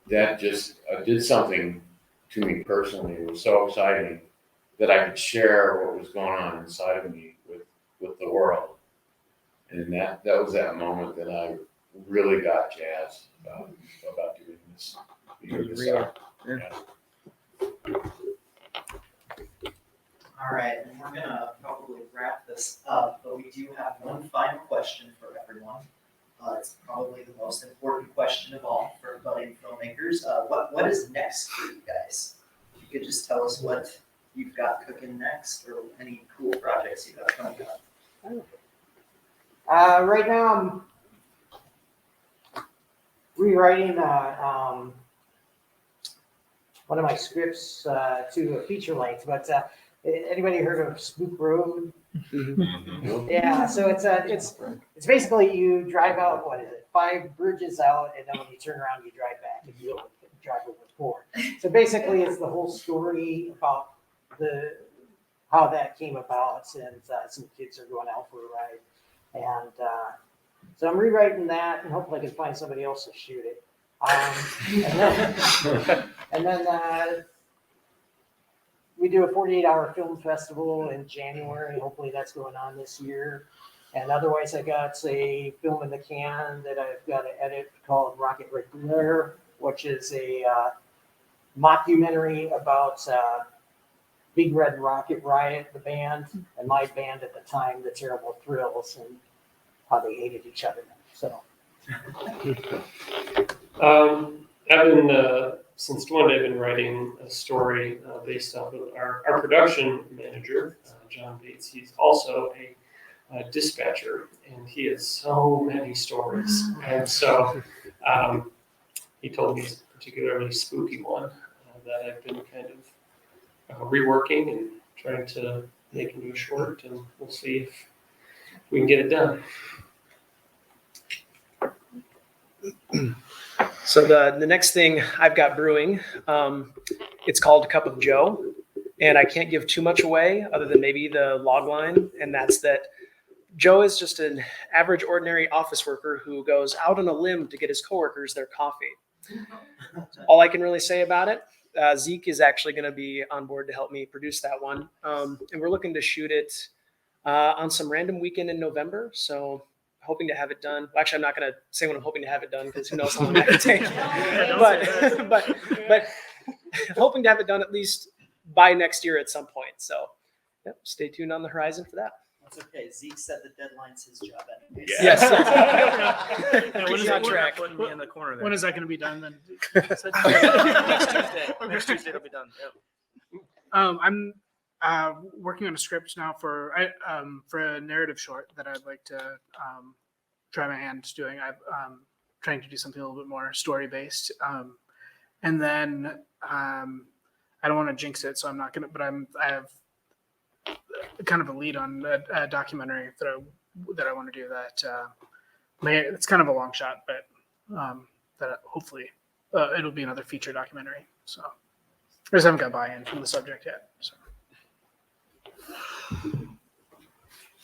that just did something to me personally. It was so exciting that I could share what was going on inside of me with the world. And that was that moment that I really got jazzed about doing this. All right, and we're gonna probably wrap this up, but we do have one final question for everyone. It's probably the most important question of all for budding filmmakers. What is next for you guys? If you could just tell us what you've got cooking next, or any cool projects you got coming up. Right now I'm rewriting one of my scripts to a feature length, but anybody heard of Spook Road? Mm-hmm. Yeah, so it's basically you drive out, 5 bridges out, and then when you turn around, you drive back, and you drive over 4. So basically, it's the whole story about how that came about, and some kids are going out for a ride, and so I'm rewriting that, and hopefully I can find somebody else to shoot it. And then we do a 48-hour film festival in January. Hopefully that's going on this year. And otherwise, I got a film in the can that I've got to edit called Rocket Regular, which is a mockumentary about Big Red Rocket Riot, the band, and my band at the time, the Terrible Thrills, and how they hated each other. So. I've been, since 20, I've been writing a story based off of our production manager, John Bates. He's also a dispatcher, and he has so many stories. And so he told me a particularly spooky one that I've been kind of reworking and trying to make into a short, and we'll see if we can get it done. So the next thing I've got brewing, it's called Cup of Joe, and I can't give too much away other than maybe the log line, and that's that Joe is just an average, ordinary office worker who goes out on a limb to get his coworkers their coffee. All I can really say about it, Zeke is actually going to be on board to help me produce that one, and we're looking to shoot it on some random weekend in November, so hoping to have it done. Well, actually, I'm not going to say when I'm hoping to have it done because who knows how long that can take. but hoping to have it done at least by next year at some point. So yep, stay tuned on the horizon for that. That's okay. Zeke said the deadline's his job anyway. Yes. When is on track. Putting me in the corner there. When is that going to be done then? Next Tuesday. Next Tuesday it'll be done. Yep. I'm working on a script now for a narrative short that I'd like to try my hand doing. I'm trying to do something a little bit more story based, and then I don't want to jinx it, so I'm not gonna. But I have kind of a lead on a documentary that I want to do. That it's kind of a long shot, but that hopefully it'll be another feature documentary. So I just haven't got buy-in from the subject yet. So.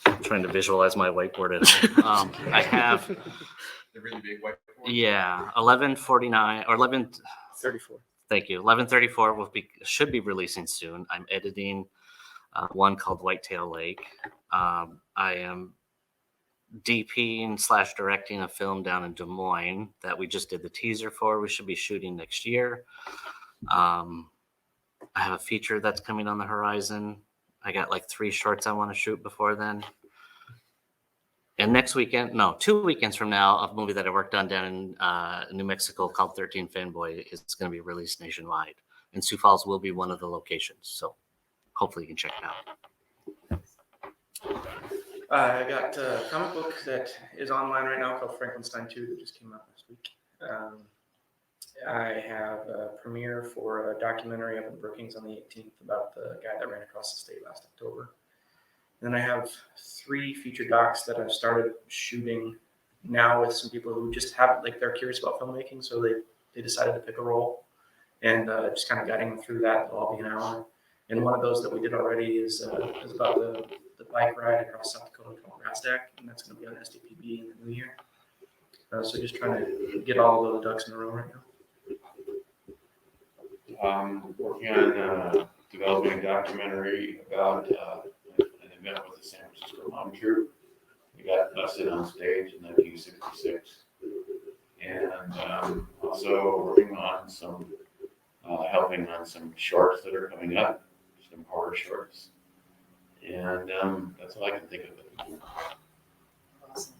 I'm trying to visualize my whiteboard at home. I have, The really big whiteboard. yeah, 11:49 or 34. Thank you. 11:34 should be releasing soon. I'm editing one called Whitetail Lake. I am DPing / directing a film down in Des Moines that we just did the teaser for. We should be shooting next year. I have a feature that's coming on the horizon. I got like 3 shorts I want to shoot before then. And next weekend, no, 2 weekends from now, a movie that I worked on down in New Mexico called 13 Fanboy is going to be released nationwide. And Sioux Falls will be one of the locations. So hopefully you can check it out. I got a comic book that is online right now called Frankenstein 2 that just came out last week. I have a premiere for a documentary up in Brookings on the 18th about the guy that ran across the state last October. And then I have 3 feature docs that I've started shooting now with some people who just have, like, they're curious about filmmaking, so they decided to pick a role, and just kind of guiding them through that. It'll all be an hour. And one of those that we did already is about the bike ride across South Dakota called Rasdak, and that's going to be on SDPB in the new year. So just trying to get all of the ducks in a row right now. Working on developing a documentary about an event with the San Francisco Mom Troop. We got busted on stage in 1966. And also working on some, helping on some shorts that are coming up, some horror shorts. And that's all I can think of. Awesome.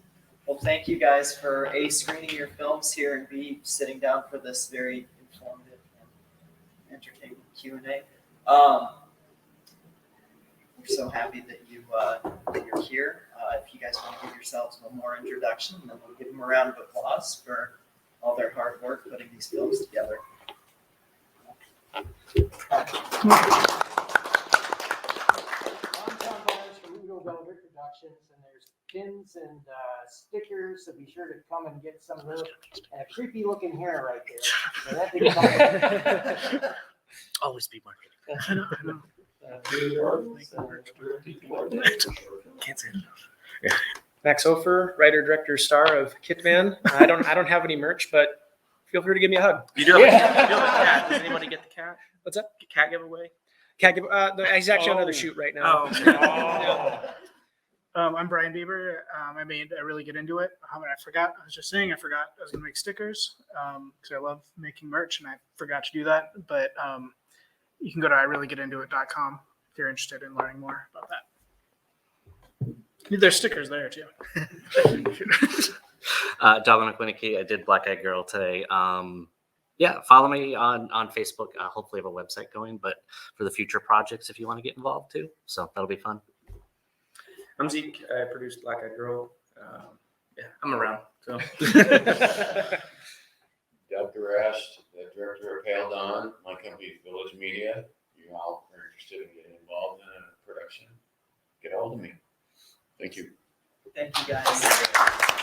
Well, thank you guys for A, screening your films here, and B, sitting down for this very informative and entertaining Q&A. We're so happy that you're here. If you guys want to give yourselves one more introduction, then we'll give them a round of applause for all their hard work putting these films together. Velvet Productions, and there's pins and stickers, so be sure to come and get some of those. And a creepy looking hair right there. So that thing's on. Always be marketing. I know. Can't say it. Max Hofer, writer, director, star of Kitman. I don't have any merch, but feel free to give me a hug. You do have a cat. Does anybody get the cat? What's that? Cat giveaway? Can't give. He's actually on another shoot right now. Oh. I'm Brian Bieber. I really get into it. I forgot. I was just saying I forgot I was gonna make stickers because I love making merch and I forgot to do that. But you can go to ireallygetintoit.com if you're interested in learning more about that. There's stickers there too. Dominic Wieneke, I did Black Eyed Girl today. Yeah, follow me on Facebook. Hopefully, I have a website going, but for the future projects, if you want to get involved too, so that'll be fun. I'm Zeke. I produced Black Eyed Girl. Yeah, I'm around. So. Doug Gerash, the director of Pale Dawn, my company is Village Media. You all are interested in getting involved in a production, get a hold of me. Thank you. Thank you guys.